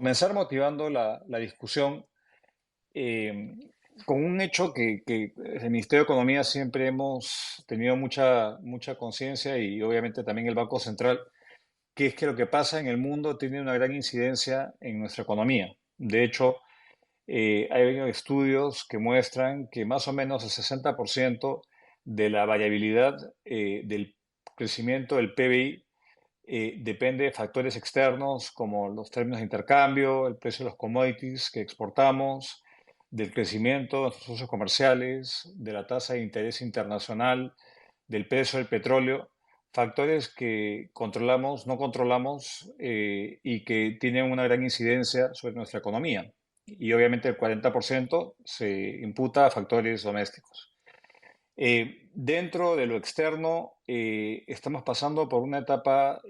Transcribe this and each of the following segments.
comenzar motivando la discusión eh, con un hecho que el Ministerio de Economía siempre hemos tenido mucha conciencia y obviamente también el Banco Central, que es que lo que pasa en el mundo tiene una gran incidencia en nuestra economía. De hecho, hay estudios que muestran que más o menos el 60% de la variabilidad del crecimiento del PBI depende de factores externos como los términos de intercambio, el precio de los commodities que exportamos, del crecimiento de nuestros socios comerciales, de la tasa de interés internacional, del precio del petróleo, factores que controlamos, no controlamos y que tienen una gran incidencia sobre nuestra economía. Y obviamente el 40% se imputa a factores domésticos. Dentro de lo externo, estamos pasando por una etapa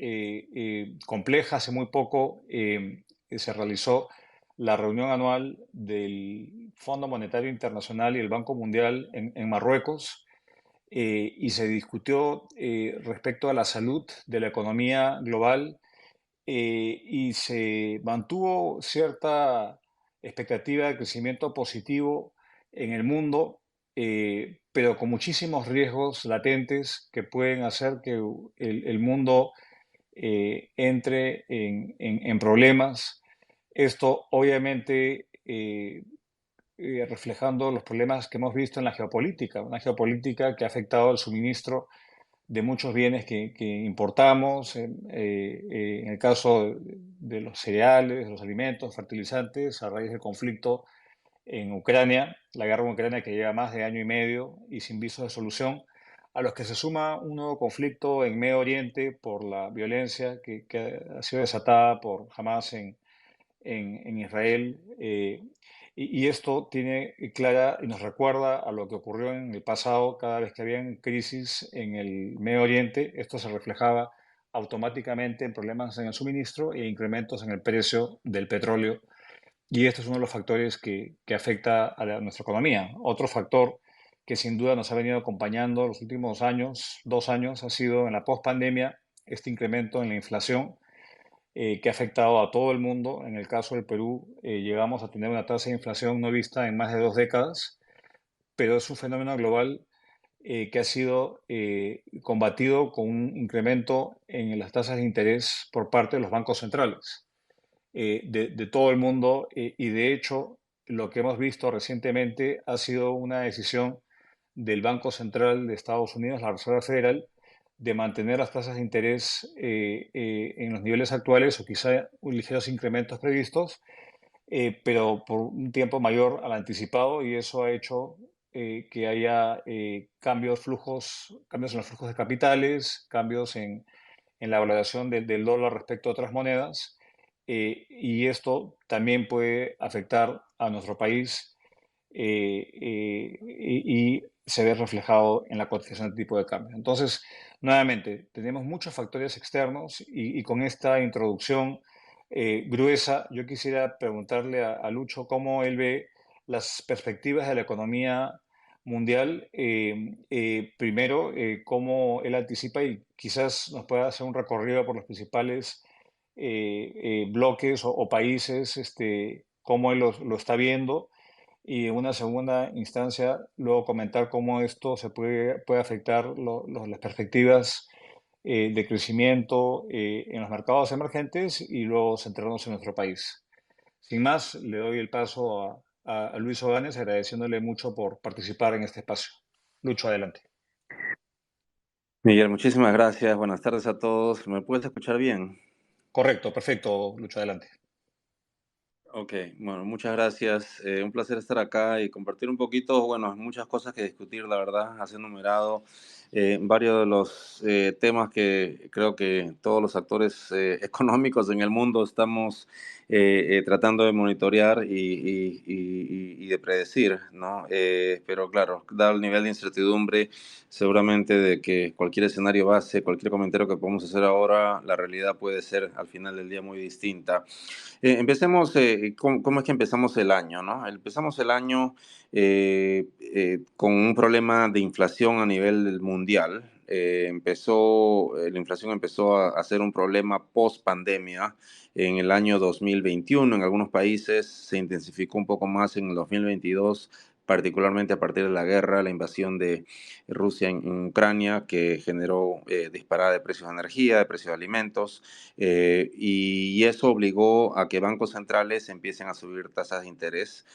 compleja. Hace muy poco se realizó la reunión anual del Fondo Monetario Internacional y el Banco Mundial en Marruecos y se discutió respecto a la salud de la economía global y se mantuvo cierta expectativa de crecimiento positivo en el mundo, pero con muchísimos riesgos latentes que pueden hacer que el mundo entre en problemas. Esto obviamente reflejando los problemas que hemos visto en la geopolítica, una geopolítica que ha afectado el suministro de muchos bienes que importamos, en el caso de los cereales, los alimentos, fertilizantes, a raíz del conflicto en Ucrania, la guerra en Ucrania que lleva más de año y medio y sin visos de solución, a los que se suma un nuevo conflicto en Medio Oriente por la violencia que ha sido desatada por Hamas en Israel. Y esto tiene clara y nos recuerda a lo que ocurrió en el pasado cada vez que había crisis en el Medio Oriente. Esto se reflejaba automáticamente en problemas en el suministro e incrementos en el precio del petróleo. Y esto es uno de los factores que afecta a nuestra economía. Otro factor que sin duda nos ha venido acompañando los últimos años, 2 años, ha sido en la pospandemia este incremento en la inflación que ha afectado a todo el mundo. En el caso del Perú, llegamos a tener una tasa de inflación no vista en más de 2 décadas, pero es un fenómeno global que ha sido combatido con un incremento en las tasas de interés por parte de los bancos centrales de todo el mundo y de hecho lo que hemos visto recientemente ha sido una decisión del Banco Central de Estados Unidos, la Reserva Federal, de mantener las tasas de interés en los niveles actuales o quizá ligeros incrementos previstos, pero por un tiempo mayor al anticipado y eso ha hecho que haya cambios en los flujos de capitales, cambios en la valoración del dólar respecto a otras monedas y esto también puede afectar a nuestro país y se ve reflejado en la cotización de tipo de cambio. Entonces, nuevamente, tenemos muchos factores externos y con esta introducción gruesa, yo quisiera preguntarle a Lucho cómo él ve las perspectivas de la economía mundial. Primero, cómo él anticipa y quizás nos pueda hacer un recorrido por los principales bloques o países, cómo él lo está viendo y en una segunda instancia luego comentar cómo esto puede afectar las perspectivas de crecimiento en los mercados emergentes y luego centrarnos en nuestro país. Sin más, le doy el paso a Luis Oganes agradeciéndole mucho por participar en este espacio. Lucho, adelante. Miguel, muchísimas gracias. Buenas tardes a todos. ¿Me puedes escuchar bien? Correcto, perfecto, Lucho, adelante. Ok, bueno, muchas gracias. Un placer estar acá y compartir un poquito, bueno, muchas cosas que discutir, la verdad. Has enumerado varios de los temas que creo que todos los actores económicos en el mundo estamos tratando de monitorear y de predecir, ¿no? Pero claro, dado el nivel de incertidumbre, seguramente de que cualquier escenario base, cualquier comentario que podamos hacer ahora, la realidad puede ser al final del día muy distinta. Empecemos, ¿cómo es que empezamos el año, no? Empezamos el año con un problema de inflación a nivel mundial. la inflación empezó a ser un problema post pandemia en el año 2021. En algunos países se intensificó un poco más en el 2022, particularmente a partir de la guerra, la invasión de Rusia en Ucrania, que generó disparada de precios de energía, de precios de alimentos, y eso obligó a que bancos centrales empiecen a subir tasas de interés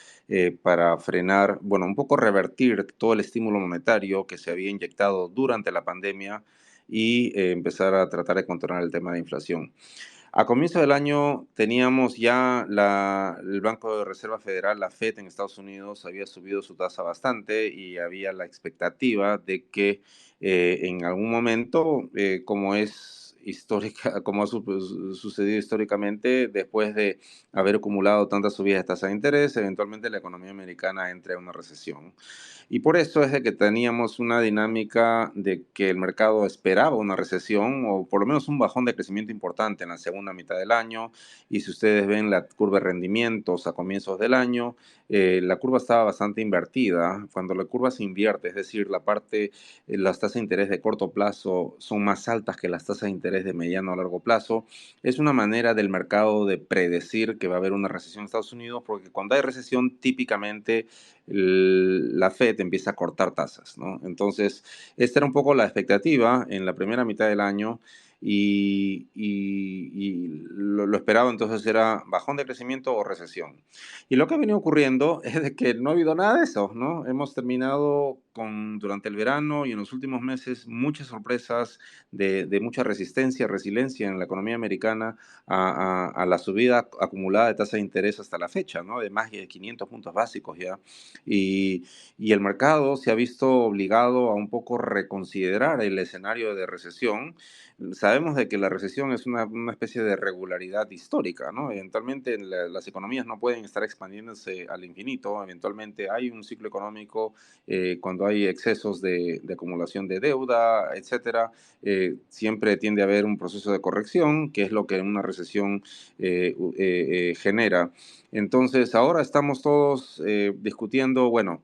para frenar, bueno, un poco revertir todo el estímulo monetario que se había inyectado durante la pandemia y empezar a tratar de controlar el tema de inflación. A comienzo del año teníamos ya el Banco de Reserva Federal, la Fed en Estados Unidos, había subido su tasa bastante y había la expectativa de que en algún momento, como es histórica, como ha sucedido históricamente, después de haber acumulado tantas subidas de tasa de interés, eventualmente la economía americana entre en una recesión. Y por eso es de que teníamos una dinámica de que el mercado esperaba una recesión o por lo menos un bajón de crecimiento importante en la segunda mitad del año. Y si ustedes ven la curva de rendimientos a comienzos del año, la curva estaba bastante invertida. Cuando la curva se invierte, es decir, las tasas de interés de corto plazo son más altas que las tasas de interés de mediano a largo plazo, es una manera del mercado de predecir que va a haber una recesión en Estados Unidos, porque cuando hay recesión típicamente la Fed empieza a cortar tasas, ¿no? Entonces, esta era un poco la expectativa en la primera mitad del año y lo esperado entonces era bajón de crecimiento o recesión. Y lo que ha venido ocurriendo es de que no ha habido nada de eso, ¿no? Hemos terminado durante el verano y en los últimos meses muchas sorpresas de mucha resistencia, resiliencia en la economía americana a la subida acumulada de tasa de interés hasta la fecha, ¿no? De más de 500 puntos básicos ya. Y, y el mercado se ha visto obligado a un poco reconsiderar el escenario de recesión. Sabemos de que la recesión es una especie de regularidad histórica, ¿no? Eventualmente las economías no pueden estar expandiéndose al infinito. Eventualmente hay un ciclo económico cuando hay excesos de acumulación de deuda, etcétera. Siempre tiende a haber un proceso de corrección, que es lo que una recesión genera. Entonces, ahora estamos todos discutiendo, bueno,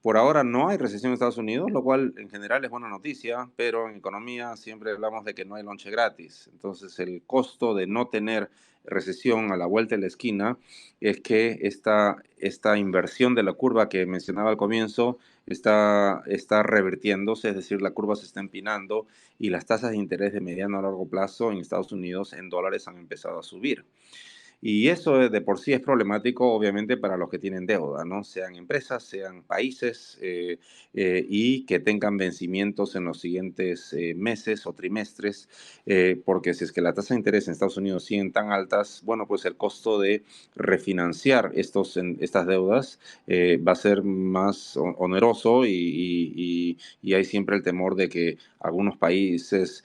por ahora no hay recesión en Estados Unidos, lo cual en general es buena noticia, pero en economía siempre hablamos de que no hay lonche gratis. Entonces, el costo de no tener recesión a la vuelta de la esquina es que esta inversión de la curva que mencionaba al comienzo está revirtiéndose, es decir, la curva se está empinando y las tasas de interés de mediano a largo plazo en Estados Unidos en dólares han empezado a subir. Y eso de por sí es problemático, obviamente, para los que tienen deuda, ¿no? Sean empresas, sean países, y que tengan vencimientos en los siguientes meses o trimestres, porque si es que la tasa de interés en Estados Unidos siguen tan altas, bueno, pues el costo de refinanciar estas deudas va a ser más oneroso y hay siempre el temor de que algunos países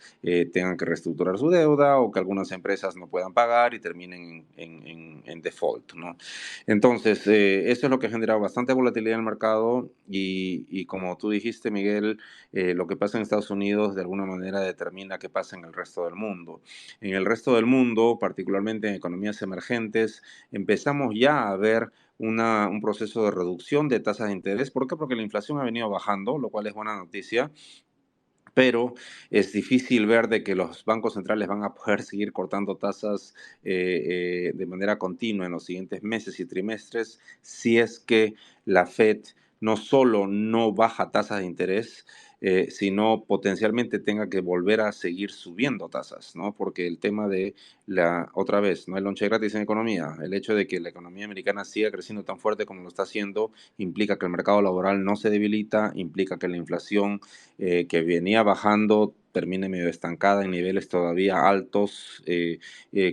tengan que reestructurar su deuda o que algunas empresas no puedan pagar y terminen en default, ¿no? Entonces, eso es lo que ha generado bastante volatilidad en el mercado y como tú dijiste, Miguel, lo que pasa en Estados Unidos de alguna manera determina qué pasa en el resto del mundo. En el resto del mundo, particularmente en economías emergentes, empezamos ya a ver un proceso de reducción de tasas de interés. ¿Por qué? Porque la inflación ha venido bajando, lo cual es buena noticia, pero es difícil ver de que los bancos centrales van a poder seguir cortando tasas de manera continua en los siguientes meses y trimestres si es que la Fed no solo no baja tasas de interés, sino potencialmente tenga que volver a seguir subiendo tasas, ¿no? Porque el tema de otra vez, no hay lonche gratis en economía. El hecho de que la economía americana siga creciendo tan fuerte como lo está haciendo implica que el mercado laboral no se debilita, implica que la inflación que venía bajando termine medio estancada en niveles todavía altos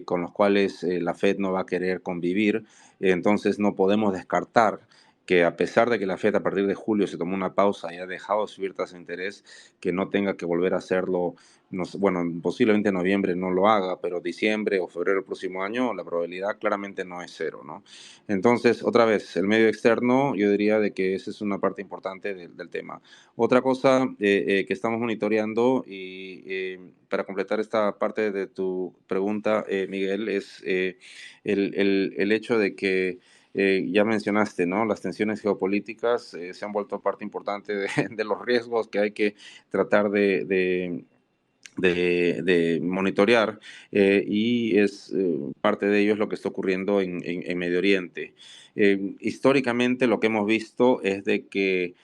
con los cuales la Fed no va a querer convivir. Entonces no podemos descartar que a pesar de que la Fed a partir de julio se tomó una pausa y ha dejado de subir tasas de interés, que no tenga que volver a hacerlo, no sé, bueno, posiblemente en noviembre no lo haga, pero diciembre o febrero del próximo año, la probabilidad claramente no es cero, ¿no? Entonces, otra vez, el medio externo, yo diría de que esa es una parte importante del tema. Otra cosa que estamos monitoreando y para completar esta parte de tu pregunta, Miguel, es el hecho de que Ya mencionaste, ¿no? Las tensiones geopolíticas se han vuelto parte importante de los riesgos que hay que tratar de monitorear, y es parte de ello es lo que está ocurriendo en Medio Oriente. Históricamente lo que hemos visto es de que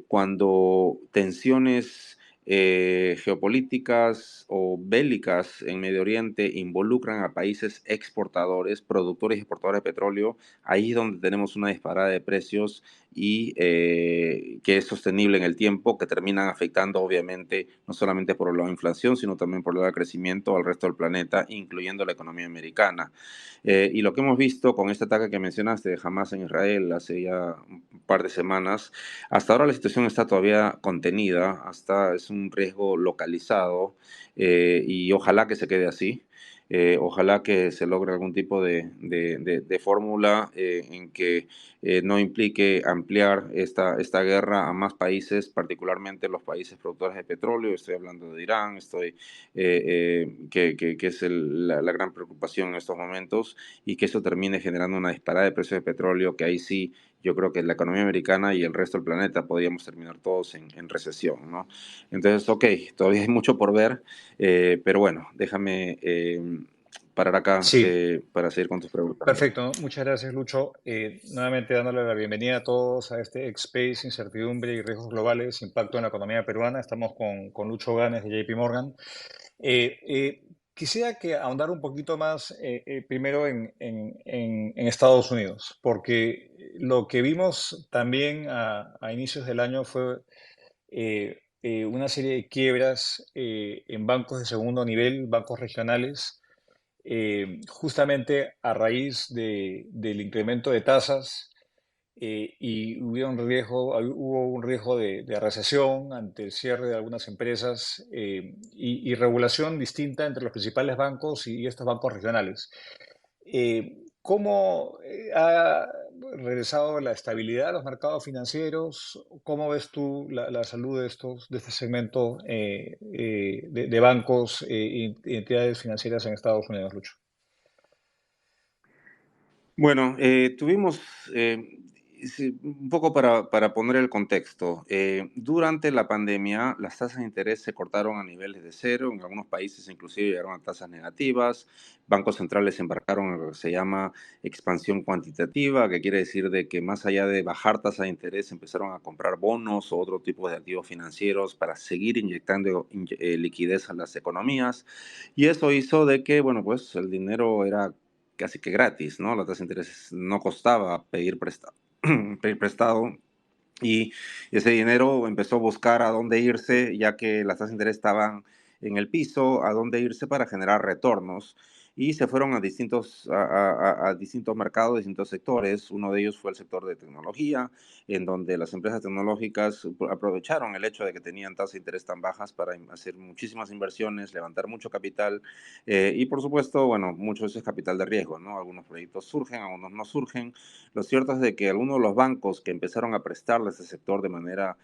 cuando tensiones geopolíticas o bélicas en Medio Oriente involucran a países exportadores, productores y exportadores de petróleo, ahí es donde tenemos una disparada de precios y que es sostenible en el tiempo, que terminan afectando obviamente no solamente por la inflación, sino también por el crecimiento al resto del planeta, incluyendo la economía americana. Y lo que hemos visto con este ataque que mencionaste de Hamas en Israel hace ya un par de semanas, hasta ahora la situación está todavía contenida, hasta es un riesgo localizado, y ojalá que se quede así. Ojalá que se logre algún tipo de fórmula en que no implique ampliar esta guerra a más países, particularmente los países productores de petróleo. Estoy hablando de Irán, que es la gran preocupación en estos momentos, y que eso termine generando una disparada de precios de petróleo, que ahí sí yo creo que la economía americana y el resto del planeta podríamos terminar todos en recesión, ¿no? Entonces, ok, todavía hay mucho por ver, pero bueno, déjame parar acá Sí, para seguir con tus preguntas. perfecto. Muchas gracias, Lucho. Nuevamente dándole la bienvenida a todos a este X-Space, Incertidumbre y Riesgos Globales, Impacto en la Economía Peruana. Estamos con Lucho Ganes de JP Morgan. Quisiera que ahondar un poquito más primero en Estados Unidos, porque lo que vimos también a inicios del año fue una serie de quiebras en bancos de segundo nivel, bancos regionales, justamente a raíz del incremento de tasas, y hubo un riesgo de recesión ante el cierre de algunas empresas, y regulación distinta entre los principales bancos y estos bancos regionales. ¿Cómo ha regresado la estabilidad a los mercados financieros? ¿Cómo ves tú la salud de este segmento de bancos y entidades financieras en Estados Unidos, Lucho? Bueno, tuvimos, sí, un poco para poner el contexto, durante la pandemia las tasas de interés se cortaron a niveles de cero, en algunos países inclusive llegaron a tasas negativas, bancos centrales embarcaron en lo que se llama expansión cuantitativa, que quiere decir de que más allá de bajar tasa de interés empezaron a comprar bonos o otro tipo de activos financieros para seguir inyectando liquidez a las economías, y eso hizo de que, bueno, pues el dinero era casi que gratis, ¿no? La tasa de interés no costaba pedir prestado, y ese dinero empezó a buscar a dónde irse, ya que las tasas de interés estaban en el piso, a dónde irse para generar retornos. Y se fueron a distintos mercados, distintos sectores. Uno de ellos fue el sector de tecnología, en donde las empresas tecnológicas aprovecharon el hecho de que tenían tasas de interés tan bajas para hacer muchísimas inversiones, levantar mucho capital, y por supuesto, bueno, mucho de eso es capital de riesgo, ¿no? Algunos proyectos surgen, algunos no surgen. Lo cierto es de que algunos de los bancos que empezaron a prestarle a ese sector de manera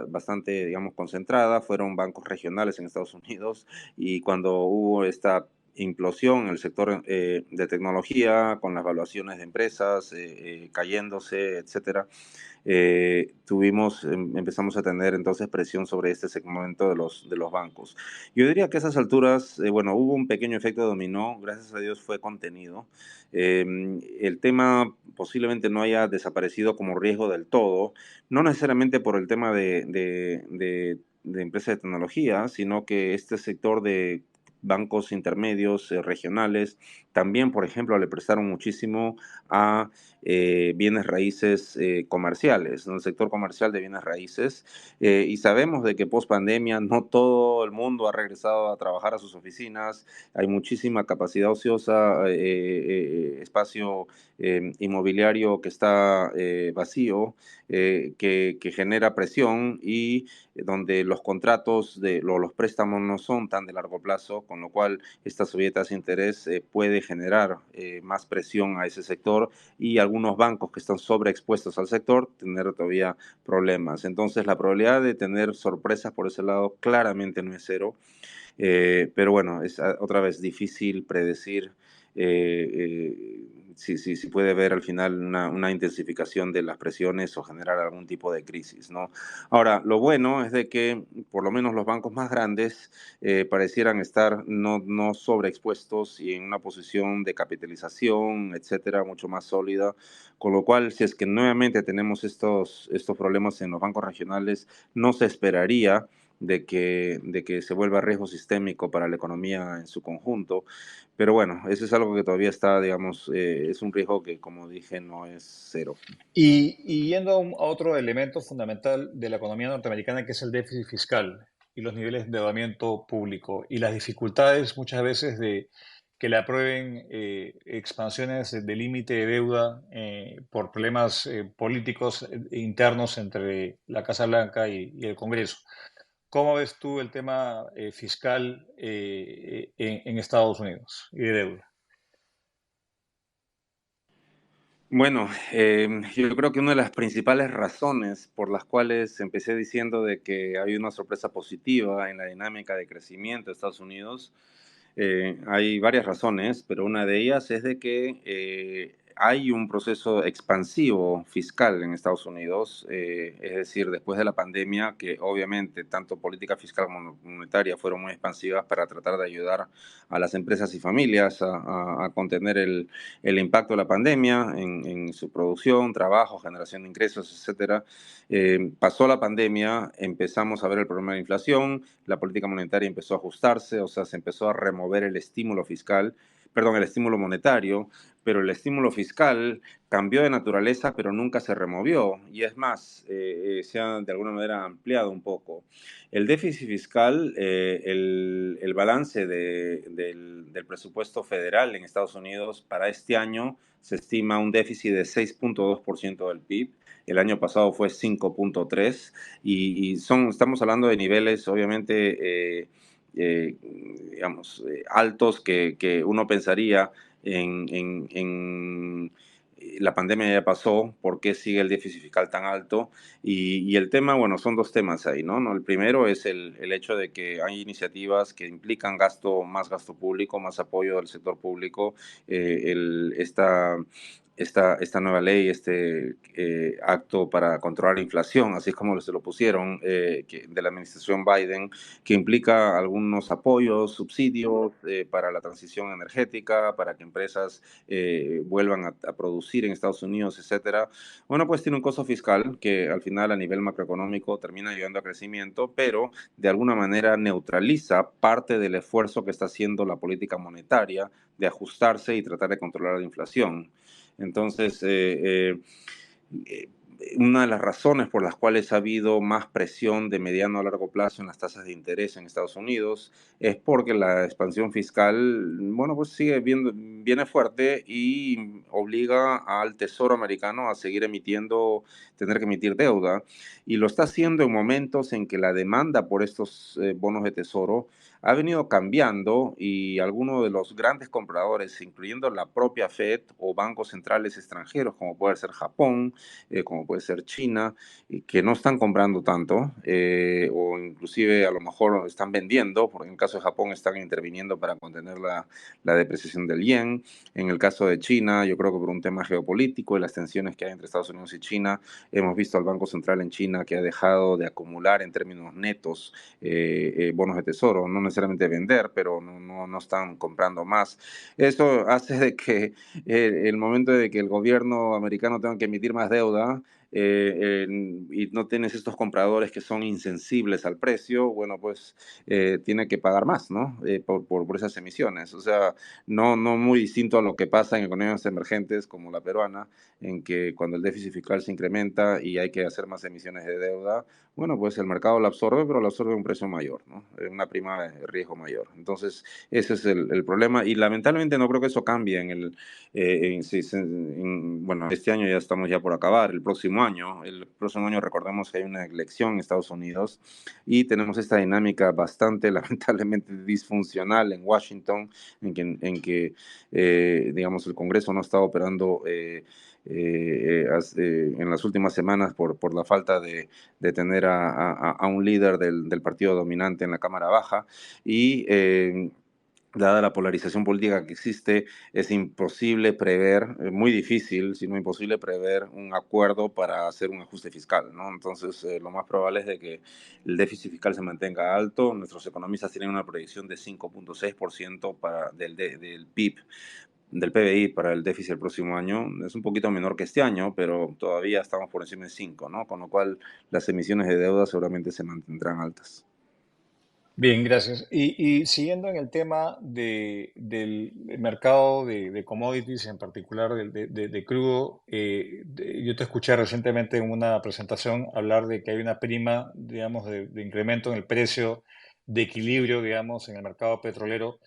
bastante, digamos, concentrada fueron bancos regionales en Estados Unidos, y cuando hubo esta implosión en el sector de tecnología, con las valuaciones de empresas cayéndose, etcétera, empezamos a tener entonces presión sobre este segmento de los bancos. Yo diría que a esas alturas, bueno, hubo un pequeño efecto dominó, gracias a Dios fue contenido. El tema posiblemente no haya desaparecido como riesgo del todo, no necesariamente por el tema de empresas de tecnología, sino que este sector de bancos intermedios regionales también, por ejemplo, le prestaron muchísimo a bienes raíces comerciales, ¿no? El sector comercial de bienes raíces, y sabemos de que post pandemia no todo el mundo ha regresado a trabajar a sus oficinas, hay muchísima capacidad ociosa, espacio inmobiliario que está vacío, que genera presión, y donde los contratos los préstamos no son tan de largo plazo, con lo cual esta subida de tasa de interés puede generar más presión a ese sector, y algunos bancos que están sobreexpuestos al sector tener todavía problemas. Entonces, la probabilidad de tener sorpresas por ese lado claramente no es cero, pero bueno, es otra vez difícil predecir si puede ver al final una intensificación de las presiones o generar algún tipo de crisis, ¿no? Ahora, lo bueno es de que por lo menos los bancos más grandes parecieran estar no sobreexpuestos y en una posición de capitalización, etcétera, mucho más sólida, con lo cual, si es que nuevamente tenemos estos problemas en los bancos regionales, no se esperaría de que se vuelva riesgo sistémico para la economía en su conjunto. Pero bueno, eso es algo que todavía está, digamos, es un riesgo que, como dije, no es cero. Y yendo a otro elemento fundamental de la economía norteamericana, que es el déficit fiscal y los niveles de endeudamiento público y las dificultades muchas veces de que le aprueben expansiones de límite de deuda por problemas políticos internos entre la Casa Blanca y el Congreso. ¿Cómo ves tú el tema fiscal en Estados Unidos y de deuda? Bueno, yo creo que una de las principales razones por las cuales empecé diciendo de que hay una sorpresa positiva en la dinámica de crecimiento de Estados Unidos, hay varias razones, pero una de ellas es de que hay un proceso expansivo fiscal en Estados Unidos, es decir, después de la pandemia, que obviamente tanto política fiscal como monetaria fueron muy expansivas para tratar de ayudar a las empresas y familias a contener el impacto de la pandemia en su producción, trabajo, generación de ingresos, etcétera. Pasó la pandemia, empezamos a ver el problema de la inflación, la política monetaria empezó a ajustarse, o sea, se empezó a remover el estímulo fiscal, perdón, el estímulo monetario, pero el estímulo fiscal cambió de naturaleza, pero nunca se removió, y es más, se ha de alguna manera ampliado un poco. El déficit fiscal, el balance del presupuesto federal en Estados Unidos para este año se estima un déficit de 6.2% del PIB. El año pasado fue 5.3 estamos hablando de niveles obviamente, eh, digamos, altos que uno pensaría en la pandemia ya pasó, ¿por qué sigue el déficit fiscal tan alto? Y el tema, bueno, son dos temas ahí, ¿no? El primero es el hecho de que hay iniciativas que implican más gasto público, más apoyo del sector público, esta nueva ley, acto para controlar la inflación, así es como se lo pusieron, de la administración Biden, que implica algunos apoyos, subsidios para la transición energética, para que empresas vuelvan a producir en Estados Unidos, etcétera. Bueno, pues tiene un costo fiscal que al final a nivel macroeconómico termina ayudando a crecimiento, pero de alguna manera neutraliza parte del esfuerzo que está haciendo la política monetaria de ajustarse y tratar de controlar la inflación. Entonces, eh, una de las razones por las cuales ha habido más presión de mediano a largo plazo en las tasas de interés en Estados Unidos es porque la expansión fiscal, bueno, pues viene fuerte y obliga al Tesoro americano a seguir tener que emitir deuda, y lo está haciendo en momentos en que la demanda por estos bonos de tesoro ha venido cambiando, y algunos de los grandes compradores, incluyendo la propia Fed o bancos centrales extranjeros, como puede ser Japón, como puede ser China, y que no están comprando tanto, o inclusive a lo mejor están vendiendo, porque en el caso de Japón están interviniendo para contener la depreciación del yen. En el caso de China, yo creo que por un tema geopolítico y las tensiones que hay entre Estados Unidos y China, hemos visto al Banco Central en China que ha dejado de acumular en términos netos bonos de tesoro, no necesariamente vender, pero no están comprando más. Eso hace de que el momento de que el gobierno americano tenga que emitir más deuda, y no tienes estos compradores que son insensibles al precio, bueno, pues tiene que pagar más, ¿no? Por esas emisiones. O sea, no muy distinto a lo que pasa en economías emergentes como la peruana, en que cuando el déficit fiscal se incrementa y hay que hacer más emisiones de deuda, bueno, pues el mercado lo absorbe, pero lo absorbe a un precio mayor, ¿no? Una prima de riesgo mayor. Entonces, ese es el problema, y lamentablemente no creo que eso cambie bueno, este año ya estamos ya por acabar, el próximo año recordemos que hay una elección en Estados Unidos y tenemos esta dinámica bastante lamentablemente disfuncional en Washington, en que digamos, el Congreso no está operando en las últimas semanas por la falta de tener a un líder del partido dominante en la Cámara Baja, y dada la polarización política que existe, es imposible prever, muy difícil, si no imposible prever un acuerdo para hacer un ajuste fiscal, ¿no? Entonces, lo más probable es de que el déficit fiscal se mantenga alto. Nuestros economistas tienen una proyección de 5,6% del PIB, del PBI para el déficit el próximo año. Es un poquito menor que este año, pero todavía estamos por encima de 5, ¿no? Con lo cual, las emisiones de deuda seguramente se mantendrán altas. Bien, gracias. Y siguiendo en el tema del mercado de commodities, en particular de crudo, yo te escuché recientemente en una presentación hablar de que hay una prima, digamos, de incremento en el precio, de equilibrio, digamos, en el mercado petrolero.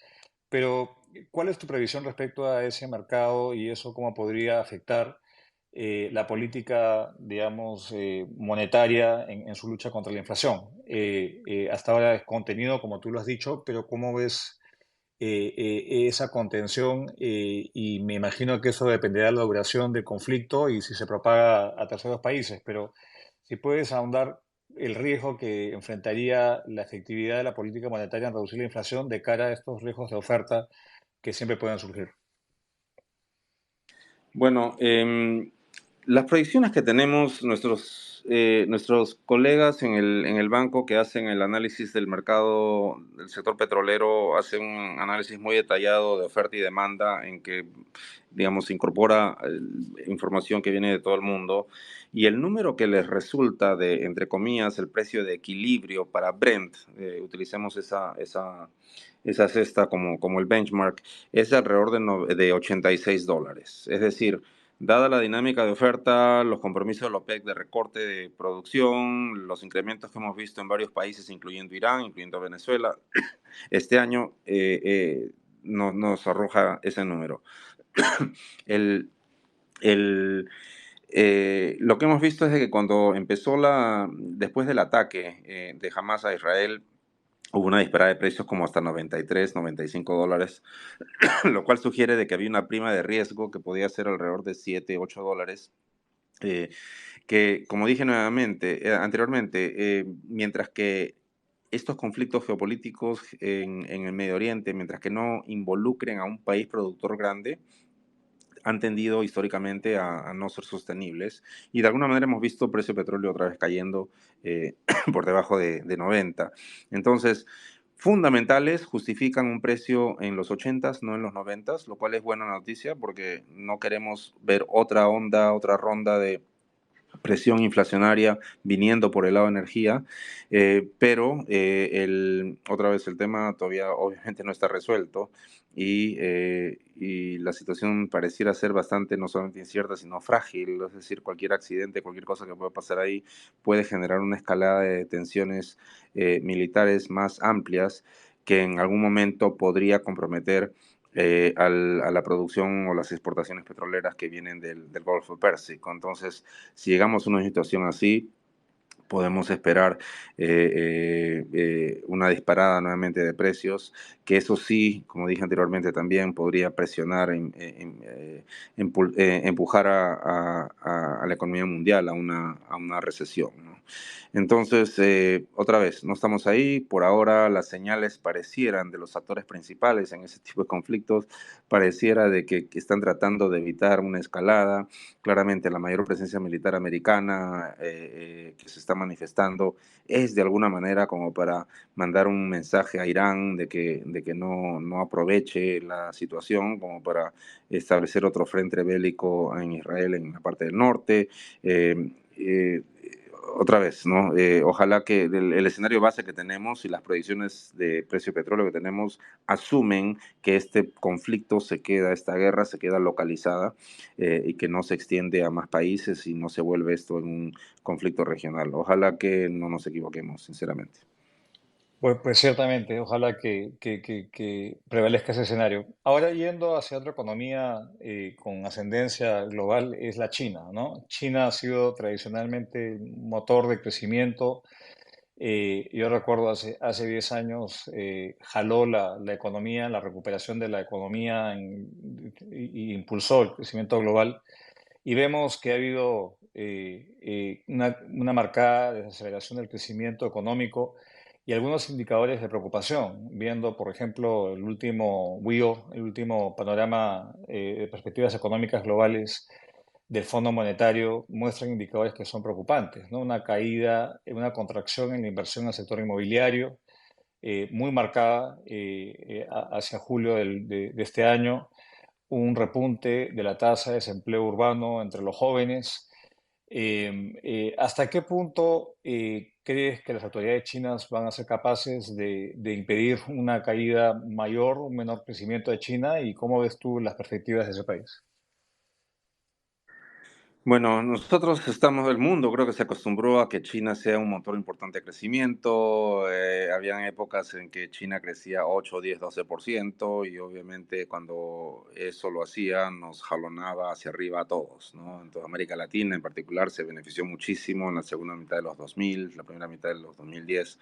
Pero, ¿cuál es tu previsión respecto a ese mercado y eso cómo podría afectar la política, digamos, monetaria en su lucha contra la inflación? Hasta ahora es contenido, como tú lo has dicho, pero ¿cómo ves esa contención? Y me imagino que eso dependerá de la duración del conflicto y si se propaga a terceros países, pero si puedes ahondar el riesgo que enfrentaría la efectividad de la política monetaria en reducir la inflación de cara a estos riesgos de oferta que siempre pueden surgir. Bueno, las proyecciones que tenemos nuestros colegas en el banco que hacen el análisis del mercado del sector petrolero hacen un análisis muy detallado de oferta y demanda en que, digamos, incorpora información que viene de todo el mundo y el número que les resulta de, entre comillas, el precio de equilibrio para Brent, utilicemos esa cesta como el benchmark, es de alrededor de $86. Es decir, dada la dinámica de oferta, los compromisos de la OPEC de recorte de producción, los incrementos que hemos visto en varios países, incluyendo Irán, incluyendo Venezuela, este año nos arroja ese número. El, el, lo que hemos visto es de que cuando después del ataque de Hamas a Israel, hubo una disparada de precios como hasta 93, $95, lo cual sugiere de que había una prima de riesgo que podía ser alrededor de 7, $8, eh, que como dije anteriormente, mientras que estos conflictos geopolíticos en el Medio Oriente, mientras que no involucren a un país productor grande, han tendido históricamente a no ser sostenibles y de alguna manera hemos visto el precio del petróleo otra vez cayendo por debajo de 90. Entonces, fundamentales justifican un precio en los 80s, no en los 90s, lo cual es buena noticia porque no queremos ver otra onda, otra ronda de presión inflacionaria viniendo por el lado de energía, pero otra vez el tema todavía obviamente no está resuelto y la situación pareciera ser bastante no solamente incierta, sino frágil, es decir, cualquier accidente, cualquier cosa que pueda pasar ahí puede generar una escalada de tensiones militares más amplias que en algún momento podría comprometer a la producción o las exportaciones petroleras que vienen del Golfo Pérsico. Entonces, si llegamos a una situación así, podemos esperar una disparada nuevamente de precios, que eso sí, como dije anteriormente, también podría presionar, empujar a la economía mundial a una recesión, ¿no? Entonces, otra vez, no estamos ahí. Por ahora, las señales parecieran de los actores principales en ese tipo de conflictos, pareciera de que están tratando de evitar una escalada. Claramente, la mayor presencia militar americana que se está manifestando es de alguna manera como para mandar un mensaje a Irán de que no aproveche la situación como para establecer otro frente bélico en Israel en la parte del norte. Eh, eh, Otra vez, ¿no? Ojalá que el escenario base que tenemos y las proyecciones de precio de petróleo que tenemos asumen que este conflicto esta guerra se queda localizada y que no se extiende a más países y no se vuelve esto en un conflicto regional. Ojalá que no nos equivoquemos, sinceramente. Pues ciertamente, ojalá que prevalezca ese escenario. Ahora yendo hacia otra economía con ascendencia global es la China, ¿no? China ha sido tradicionalmente un motor de crecimiento. Yo recuerdo hace 10 años jaló la economía, la recuperación de la economía y impulsó el crecimiento global. Y vemos que ha habido una marcada desaceleración del crecimiento económico y algunos indicadores de preocupación, viendo, por ejemplo, el último WIO, el último panorama de perspectivas económicas globales del Fondo Monetario, muestran indicadores que son preocupantes, ¿no? Una caída, una contracción en la inversión en el sector inmobiliario, muy marcada hacia julio de este año, un repunte de la tasa de desempleo urbano entre los jóvenes. ¿Hasta qué punto crees que las autoridades chinas van a ser capaces de impedir una caída mayor, un menor crecimiento de China? ¿Y cómo ves tú las perspectivas de ese país? Bueno, nosotros estamos, el mundo creo que se acostumbró a que China sea un motor importante de crecimiento. Habían épocas en que China crecía 8, 10, 12% y obviamente cuando eso lo hacía nos jalonaba hacia arriba a todos, ¿no? Entonces América Latina en particular se benefició muchísimo en la segunda mitad de los 2000, la primera mitad de los 2010,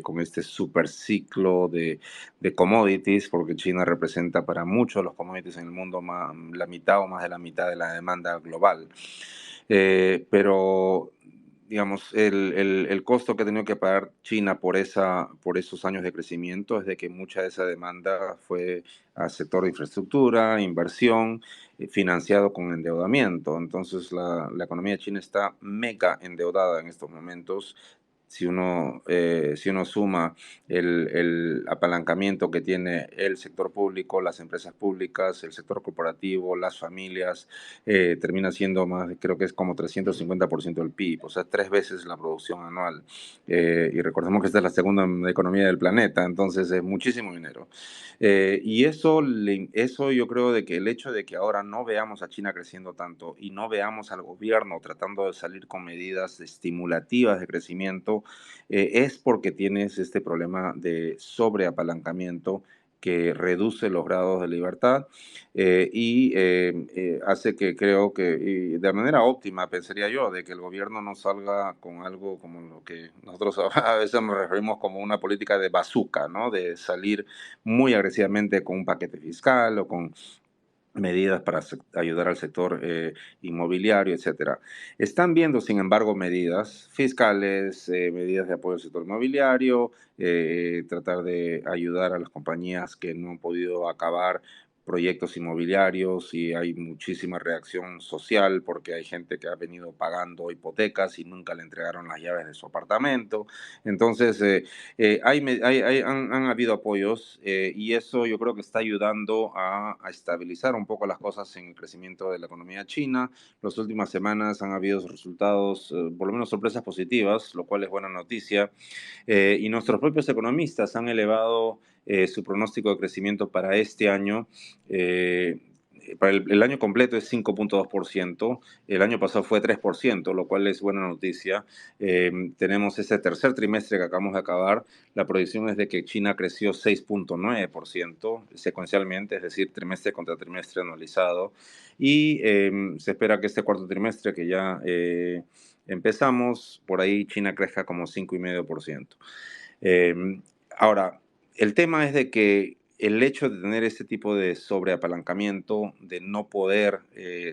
con este super ciclo de commodities, porque China representa para muchos de los commodities en el mundo la mitad o más de la mitad de la demanda global. Pero, digamos, el costo que ha tenido que pagar China por esos años de crecimiento es de que mucha de esa demanda fue al sector de infraestructura, inversión, financiado con endeudamiento. Entonces, la economía china está mega endeudada en estos momentos. Si uno suma el apalancamiento que tiene el sector público, las empresas públicas, el sector corporativo, las familias, termina siendo más, creo que es como 350% del PIB, o sea, 3 veces la producción anual. Y recordemos que esta es la segunda economía del planeta, entonces es muchísimo dinero. Y eso yo creo de que el hecho de que ahora no veamos a China creciendo tanto y no veamos al gobierno tratando de salir con medidas estimulativas de crecimiento, es porque tienes este problema de sobreapalancamiento que reduce los grados de libertad y hace que creo que, y de manera óptima, pensaría yo, de que el gobierno no salga con algo como lo que nosotros a veces nos referimos como una política de bazooka, ¿no? De salir muy agresivamente con un paquete fiscal o con medidas para ayudar al sector inmobiliario, etcétera. Están viendo, sin embargo, medidas fiscales, medidas de apoyo al sector inmobiliario, tratar de ayudar a las compañías que no han podido acabar proyectos inmobiliarios y hay muchísima reacción social porque hay gente que ha venido pagando hipotecas y nunca le entregaron las llaves de su apartamento. Entonces, han habido apoyos y eso yo creo que está ayudando a estabilizar un poco las cosas en el crecimiento de la economía china. Las últimas semanas han habido resultados, por lo menos sorpresas positivas, lo cual es buena noticia. Y nuestros propios economistas han elevado su pronóstico de crecimiento para este año. eh, para el año completo es 5,2%, el año pasado fue 3%, lo cual es buena noticia. Tenemos ese tercer trimestre que acabamos de acabar, la proyección es de que China creció 6,9% secuencialmente, es decir, trimestre contra trimestre anualizado, y se espera que este cuarto trimestre que ya empezamos, por ahí China crezca como 5,5%. Eh, Ahora, el tema es de que el hecho de tener este tipo de sobreapalancamiento, de no poder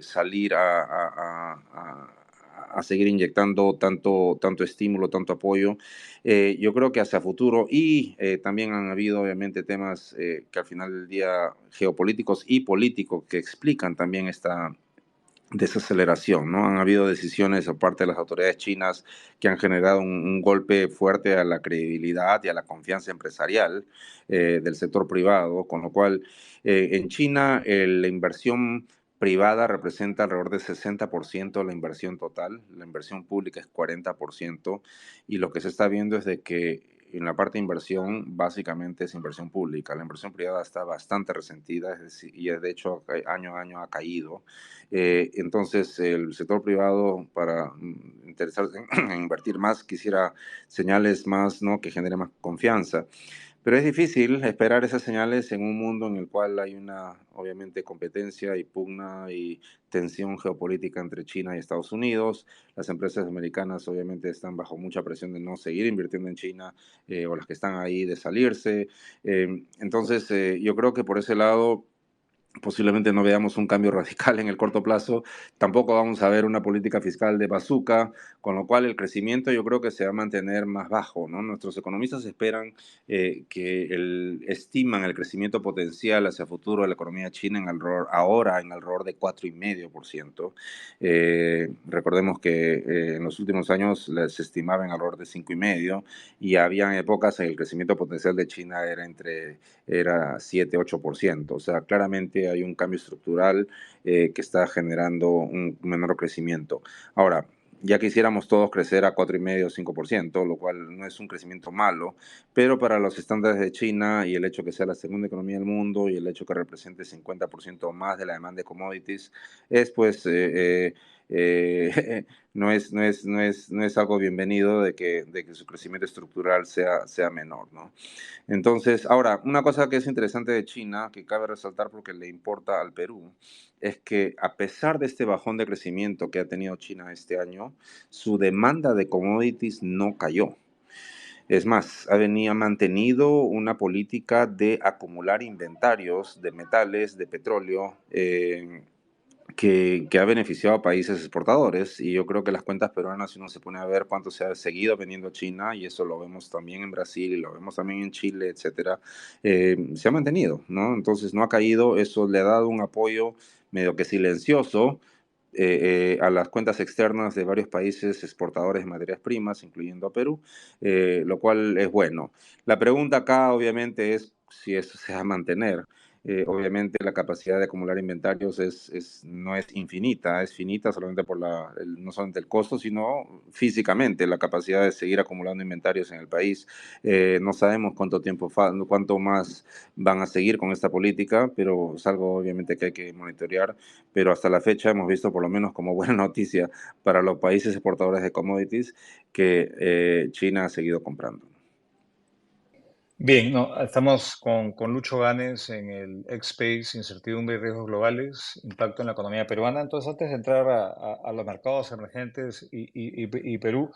salir a seguir inyectando tanto estímulo, tanto apoyo, yo creo que hacia futuro, y también han habido obviamente temas que al final del día geopolíticos y políticos que explican también esta desaceleración, ¿no? Han habido decisiones por parte de las autoridades chinas que han generado un golpe fuerte a la credibilidad y a la confianza empresarial del sector privado, con lo cual en China la inversión privada representa alrededor del 60% de la inversión total, la inversión pública es 40%, y lo que se está viendo es de que en la parte de inversión básicamente es inversión pública, la inversión privada está bastante resentida, es decir, y de hecho año a año ha caído. Entonces, el sector privado, para interesarse en invertir más, quisiera señales más, ¿no? Que genere más confianza. Pero es difícil esperar esas señales en un mundo en el cual hay una, obviamente, competencia y pugna y tensión geopolítica entre China y Estados Unidos. Las empresas americanas, obviamente, están bajo mucha presión de no seguir invirtiendo en China o las que están ahí de salirse. Entonces, yo creo que por ese lado posiblemente no veamos un cambio radical en el corto plazo, tampoco vamos a ver una política fiscal de bazooka, con lo cual el crecimiento yo creo que se va a mantener más bajo, ¿no? Nuestros economistas esperan estiman el crecimiento potencial hacia futuro de la economía china ahora en alrededor de 4,5%. Recordemos que en los últimos años se estimaba en alrededor de 5,5%, y había épocas en el crecimiento potencial de China era 7-8%. O sea, claramente hay un cambio estructural que está generando un menor crecimiento. Ahora, ya quisiéramos todos crecer a 4,5 o 5%, lo cual no es un crecimiento malo, pero para los estándares de China y el hecho que sea la segunda economía del mundo y el hecho que represente 50% más de la demanda de commodities, es pues no es algo bienvenido de que su crecimiento estructural sea menor, ¿no? Entonces, ahora, una cosa que es interesante de China, que cabe resaltar porque le importa al Perú, es que a pesar de este bajón de crecimiento que ha tenido China este año, su demanda de commodities no cayó. Es más, mantenido una política de acumular inventarios de metales, de petróleo, que ha beneficiado a países exportadores, y yo creo que las cuentas peruanas, si uno se pone a ver cuánto se ha seguido vendiendo a China, y eso lo vemos también en Brasil y lo vemos también en Chile, etcétera, se ha mantenido, ¿no? Entonces no ha caído, eso le ha dado un apoyo medio que silencioso a las cuentas externas de varios países exportadores de materias primas, incluyendo a Perú, lo cual es bueno. La pregunta acá obviamente es si eso se va a mantener. Obviamente la capacidad de acumular inventarios no es infinita, es finita solamente por no solamente el costo, sino físicamente la capacidad de seguir acumulando inventarios en el país. No sabemos cuánto más van a seguir con esta política, pero es algo obviamente que hay que monitorear. Pero hasta la fecha hemos visto, por lo menos como buena noticia para los países exportadores de commodities, que China ha seguido comprando. Bien, no, estamos con Lucho Ganes en el X-Space, incertidumbre y riesgos globales, impacto en la economía peruana. Entonces, antes de entrar a los mercados emergentes y Perú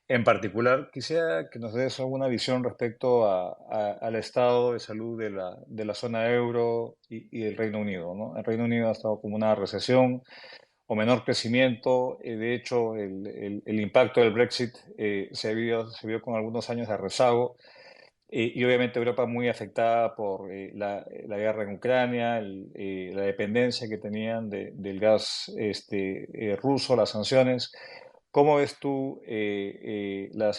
en particular, quisiera que nos des alguna visión respecto al estado de salud de la zona euro y del Reino Unido, ¿no? El Reino Unido ha estado como una recesión o menor crecimiento. De hecho, el impacto del Brexit se vio con algunos años de rezago. Y obviamente Europa muy afectada por la guerra en Ucrania, la dependencia que tenían del gas ruso, las sanciones. ¿Cómo ves tú la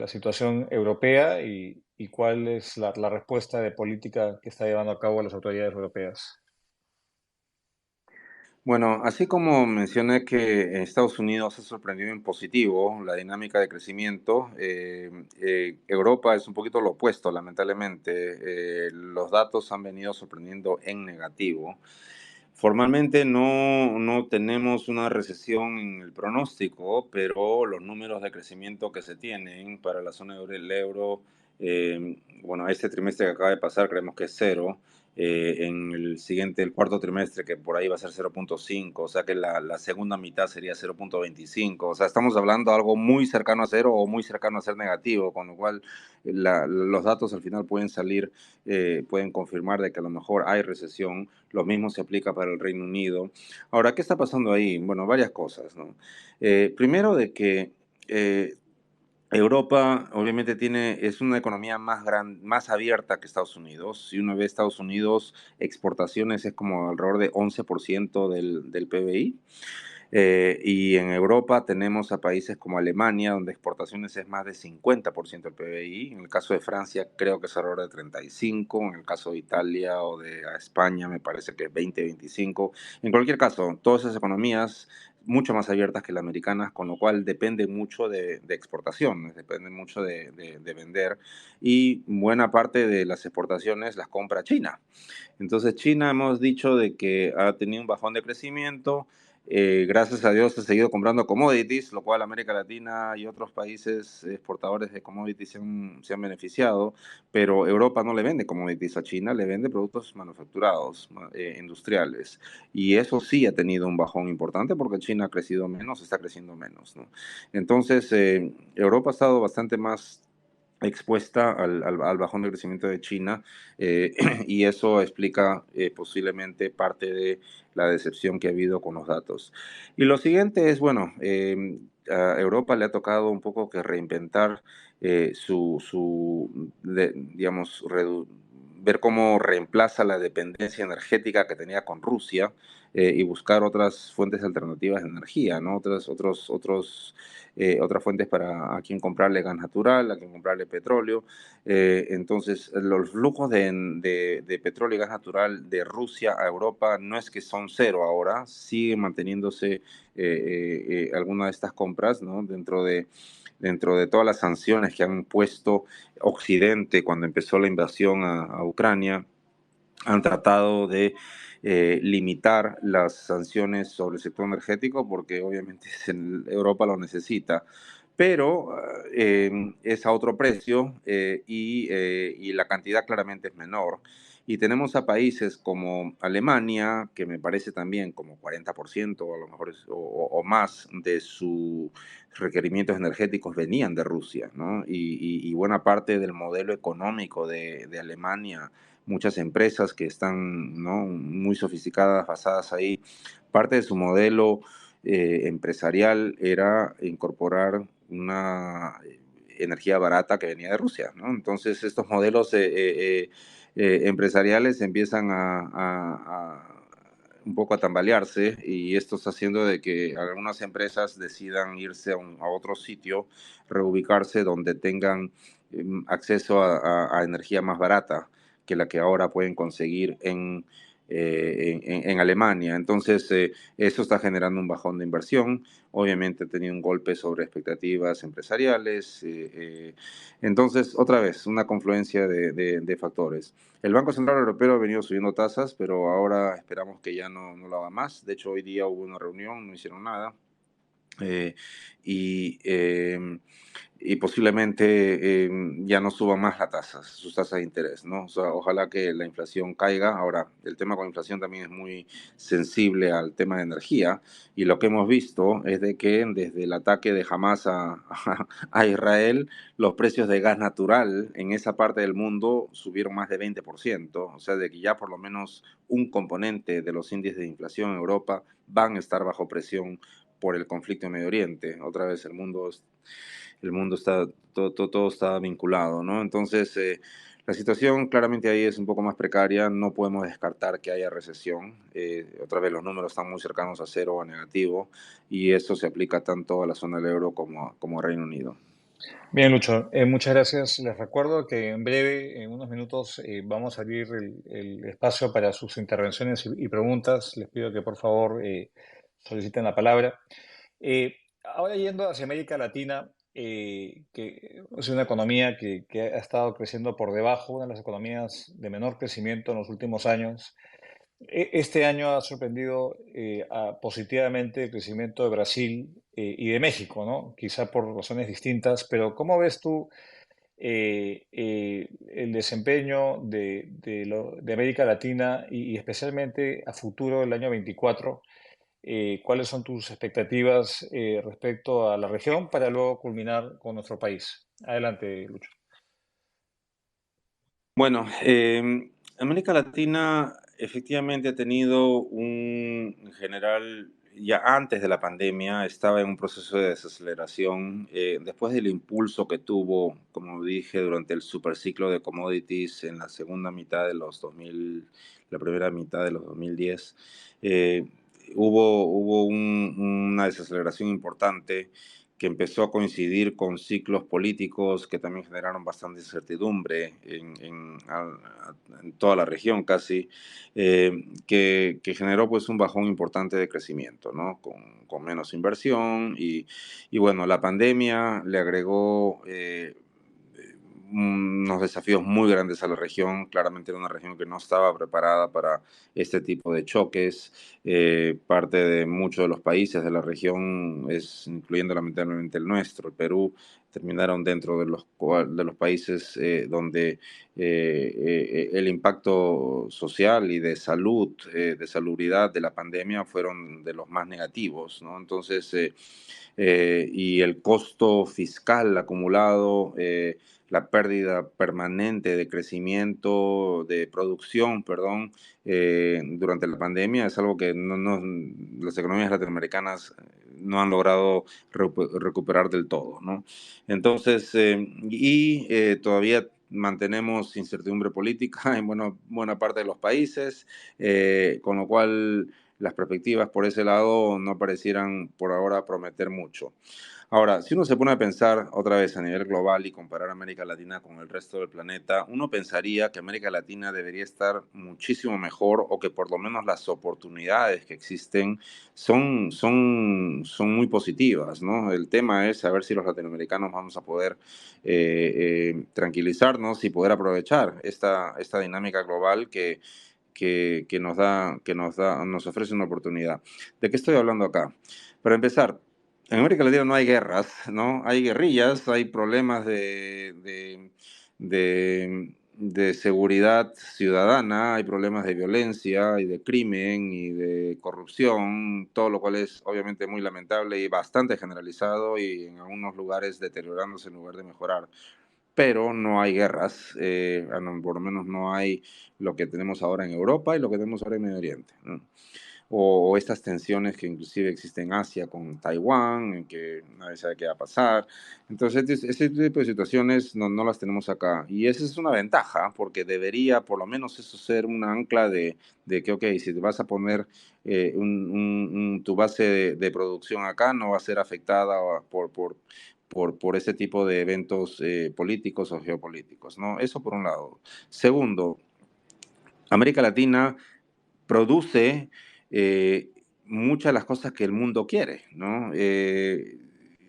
situación europea y cuál es la respuesta de política que está llevando a cabo las autoridades europeas? Bueno, así como mencioné que Estados Unidos ha sorprendido en positivo la dinámica de crecimiento, Europa es un poquito lo opuesto, lamentablemente. Los datos han venido sorprendiendo en negativo. Formalmente no tenemos una recesión en el pronóstico, pero los números de crecimiento que se tienen para la zona del euro, bueno, este trimestre que acaba de pasar creemos que es cero. En el cuarto trimestre, que por ahí va a ser 0,5, o sea que la segunda mitad sería 0,25. O sea, estamos hablando de algo muy cercano a cero o muy cercano a ser negativo, con lo cual los datos al final pueden salir, pueden confirmar de que a lo mejor hay recesión. Lo mismo se aplica para el Reino Unido. Ahora, ¿qué está pasando ahí? Bueno, varias cosas, ¿no? Primero de que eh, Europa obviamente es una economía más abierta que Estados Unidos. Si uno ve Estados Unidos, exportaciones es como alrededor de 11% del PBI. Y en Europa tenemos a países como Alemania, donde exportaciones es más de 50% del PBI. En el caso de Francia creo que es alrededor de 35%. En el caso de Italia o de España me parece que es 20-25%. En cualquier caso, todas esas economías mucho más abiertas que las americanas, con lo cual depende mucho de exportación, depende mucho de vender, y buena parte de las exportaciones las compra China. Entonces China hemos dicho de que ha tenido un bajón de crecimiento. Gracias a Dios ha seguido comprando commodities, lo cual América Latina y otros países exportadores de commodities se han beneficiado, pero Europa no le vende commodities a China, le vende productos manufacturados, industriales. Y eso sí ha tenido un bajón importante porque China ha crecido menos, está creciendo menos, ¿no? Entonces, Europa ha estado bastante más expuesta al bajón de crecimiento de China, eh, y eso explica posiblemente parte de la decepción que ha habido con los datos. Y lo siguiente es, bueno, a Europa le ha tocado un poco que reinventar digamos, ver cómo reemplaza la dependencia energética que tenía con Rusia, y buscar otras fuentes alternativas de energía, ¿no? Otras fuentes para a quien comprarle gas natural, a quien comprarle petróleo. Entonces, los flujos de petróleo y gas natural de Rusia a Europa no es que son cero ahora, sigue manteniéndose alguna de estas compras, ¿no? Dentro de todas las sanciones que han puesto Occidente cuando empezó la invasión a Ucrania, han tratado de limitar las sanciones sobre el sector energético porque obviamente Europa lo necesita, pero es a otro precio, y la cantidad claramente es menor. Y tenemos a países como Alemania, que me parece también como 40% a lo mejor o más de sus requerimientos energéticos venían de Rusia, ¿no? Y buena parte del modelo económico de Alemania, muchas empresas que están, ¿no?, muy sofisticadas, basadas ahí, parte de su modelo empresarial era incorporar una energía barata que venía de Rusia, ¿no? Entonces estos modelos empresariales empiezan un poco a tambalearse, y esto está haciendo de que algunas empresas decidan irse a otro sitio, reubicarse donde tengan acceso a energía más barata que la que ahora pueden conseguir en Alemania. Entonces, eso está generando un bajón de inversión. Obviamente ha tenido un golpe sobre expectativas empresariales. Entonces, otra vez, una confluencia de factores. El Banco Central Europeo ha venido subiendo tasas, pero ahora esperamos que ya no lo haga más. De hecho, hoy día hubo una reunión, no hicieron nada. Eh, y, eh, y posiblemente ya no suba más sus tasas de interés, ¿no? O sea, ojalá que la inflación caiga. Ahora, el tema con la inflación también es muy sensible al tema de energía, y lo que hemos visto es de que desde el ataque de Hamas a Israel, los precios de gas natural en esa parte del mundo subieron más de 20%, o sea, de que ya por lo menos un componente de los índices de inflación en Europa van a estar bajo presión por el conflicto en Medio Oriente. Otra vez el mundo está, todo está vinculado, ¿no? Entonces, la situación claramente ahí es un poco más precaria, no podemos descartar que haya recesión. Otra vez los números están muy cercanos a cero o a negativo, y eso se aplica tanto a la zona del euro como a Reino Unido. Bien, Lucho, muchas gracias. Les recuerdo que en breve, en unos minutos, vamos a abrir el espacio para sus intervenciones y preguntas. Les pido que por favor soliciten la palabra. Ahora yendo hacia América Latina, que es una economía que ha estado creciendo por debajo, una de las economías de menor crecimiento en los últimos años. Este año ha sorprendido positivamente el crecimiento de Brasil y de México, ¿no? Quizá por razones distintas, pero ¿cómo ves tú el desempeño de América Latina y especialmente a futuro del año 24? ¿Cuáles son tus expectativas respecto a la región para luego culminar con nuestro país? Adelante, Lucho. Bueno, América Latina efectivamente ha tenido en general, ya antes de la pandemia, estaba en un proceso de desaceleración, después del impulso que tuvo, como dije, durante el superciclo de commodities en la segunda mitad de los 2000, la primera mitad de los 2010. eh, hubo una desaceleración importante que empezó a coincidir con ciclos políticos que también generaron bastante incertidumbre en toda la región casi, que generó pues un bajón importante de crecimiento, ¿no? Con menos inversión, y bueno, la pandemia le agregó unos desafíos muy grandes a la región. Claramente era una región que no estaba preparada para este tipo de choques. Parte de muchos de los países de la región, incluyendo lamentablemente el nuestro, el Perú, terminaron dentro de los países donde el impacto social y de salud, de salubridad de la pandemia fueron de los más negativos, ¿no? Entonces, y el costo fiscal acumulado la pérdida permanente de crecimiento, de producción, perdón, durante la pandemia es algo que las economías latinoamericanas no han logrado recuperar del todo, ¿no? Entonces, todavía mantenemos incertidumbre política en buena parte de los países, con lo cual las perspectivas por ese lado no parecieran por ahora prometer mucho. Ahora, si uno se pone a pensar otra vez a nivel global y comparar América Latina con el resto del planeta, uno pensaría que América Latina debería estar muchísimo mejor o que por lo menos las oportunidades que existen son muy positivas, ¿no? El tema es saber si los latinoamericanos vamos a poder tranquilizarnos y poder aprovechar esta dinámica global que nos ofrece una oportunidad. ¿De qué estoy hablando acá? Para empezar, en América Latina no hay guerras, ¿no? Hay guerrillas, hay problemas de seguridad ciudadana, hay problemas de violencia y de crimen y de corrupción, todo lo cual es obviamente muy lamentable y bastante generalizado y en algunos lugares deteriorándose en lugar de mejorar. Pero no hay guerras, por lo menos no hay lo que tenemos ahora en Europa y lo que tenemos ahora en Medio Oriente, ¿no? O estas tensiones que inclusive existen en Asia con Taiwán, en que nadie sabe qué va a pasar. Entonces, ese tipo de situaciones no las tenemos acá. Y esa es una ventaja, porque debería por lo menos eso ser un ancla de que, ok, si te vas a poner tu base de producción acá, no va a ser afectada por ese tipo de eventos políticos o geopolíticos, ¿no? Eso por un lado. Segundo, América Latina produce muchas de las cosas que el mundo quiere, ¿no?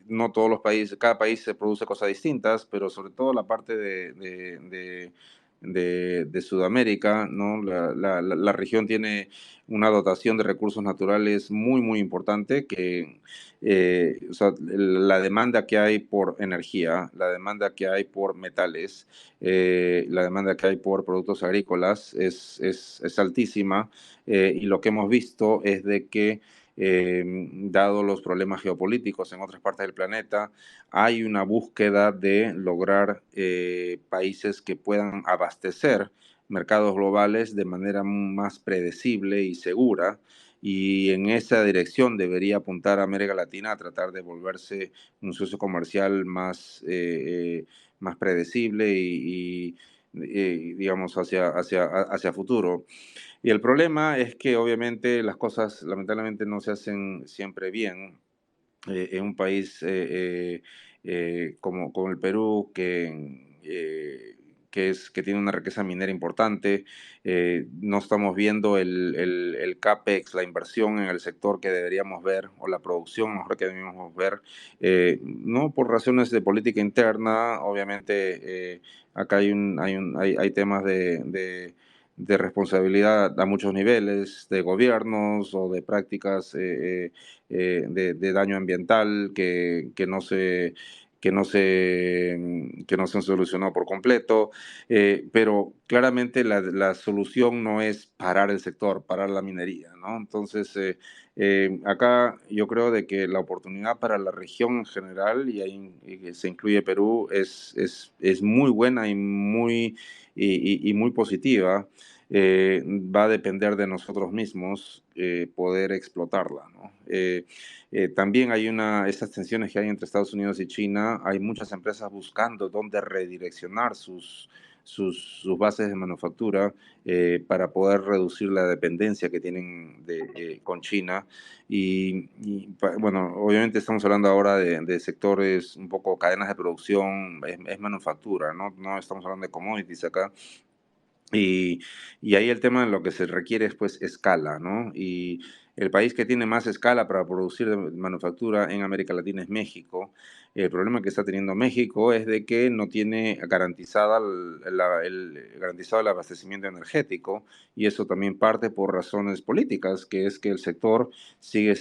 No todos los países, cada país se produce cosas distintas, pero sobre todo la parte de Sudamérica, ¿no? La región tiene una dotación de recursos naturales muy importante que, o sea, la demanda que hay por energía, la demanda que hay por metales, la demanda que hay por productos agrícolas es altísima, y lo que hemos visto es de que, dado los problemas geopolíticos en otras partes del planeta, hay una búsqueda de lograr países que puedan abastecer mercados globales de manera más predecible y segura. Y en esa dirección debería apuntar a América Latina a tratar de volverse un socio comercial más predecible digamos, hacia futuro. Y el problema es que obviamente las cosas lamentablemente no se hacen siempre bien en un país como el Perú, que tiene una riqueza minera importante. No estamos viendo el CAPEX, la inversión en el sector que deberíamos ver, o la producción mejor que deberíamos ver, no por razones de política interna, obviamente acá hay temas de responsabilidad a muchos niveles, de gobiernos o de prácticas de daño ambiental que no se han solucionado por completo, pero claramente la solución no es parar el sector, parar la minería, ¿no? Entonces, acá yo creo de que la oportunidad para la región en general, y que se incluye Perú, es muy buena y muy positiva. Va a depender de nosotros mismos poder explotarla, ¿no? También hay estas tensiones que hay entre Estados Unidos y China. Hay muchas empresas buscando dónde redireccionar sus bases de manufactura para poder reducir la dependencia que tienen con China. Bueno, obviamente estamos hablando ahora de sectores un poco cadenas de producción, es manufactura, ¿no? No estamos hablando de commodities acá. Y, y ahí el tema de lo que se requiere es pues escala, ¿no? Y el país que tiene más escala para producir de manufactura en América Latina es México. El problema que está teniendo México es de que no tiene garantizado el abastecimiento energético, y eso también parte por razones políticas, que es que el sector sigue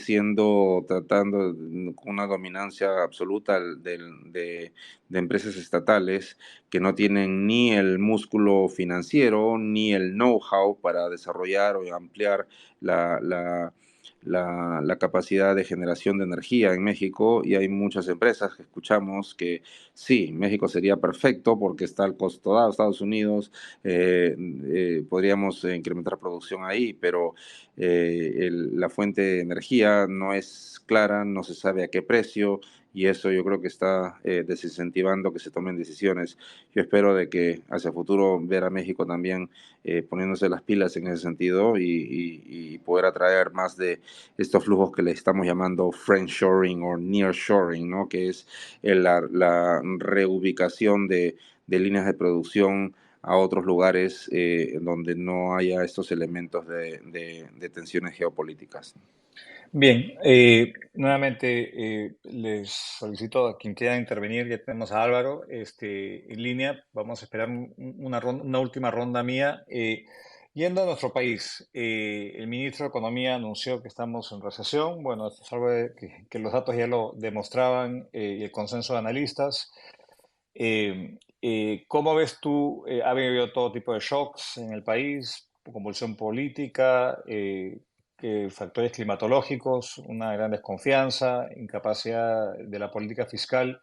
tratando con una dominancia absoluta de empresas estatales que no tienen ni el músculo financiero ni el know-how para desarrollar o ampliar la, la, la capacidad de generación de energía en México, y hay muchas empresas que escuchamos que sí, México sería perfecto porque está al costo dado, Estados Unidos, podríamos incrementar producción ahí, pero la fuente de energía no es clara, no se sabe a qué precio, y eso yo creo que está desincentivando que se tomen decisiones. Yo espero de que hacia futuro ver a México también poniéndose las pilas en ese sentido, y poder atraer más de estos flujos que le estamos llamando friendshoring o nearshoring, ¿no? Que es la reubicación de líneas de producción a otros lugares donde no haya estos elementos de tensiones geopolíticas. Bien, nuevamente les solicito a quien quiera intervenir, ya tenemos a Álvaro en línea, vamos a esperar una última ronda mía. Yendo a nuestro país, el ministro de Economía anunció que estamos en recesión, bueno, esto es algo que los datos ya lo demostraban y el consenso de analistas. ¿Cómo ves tú? Ha habido todo tipo de shocks en el país, convulsión política, factores climatológicos, una gran desconfianza, incapacidad de la política fiscal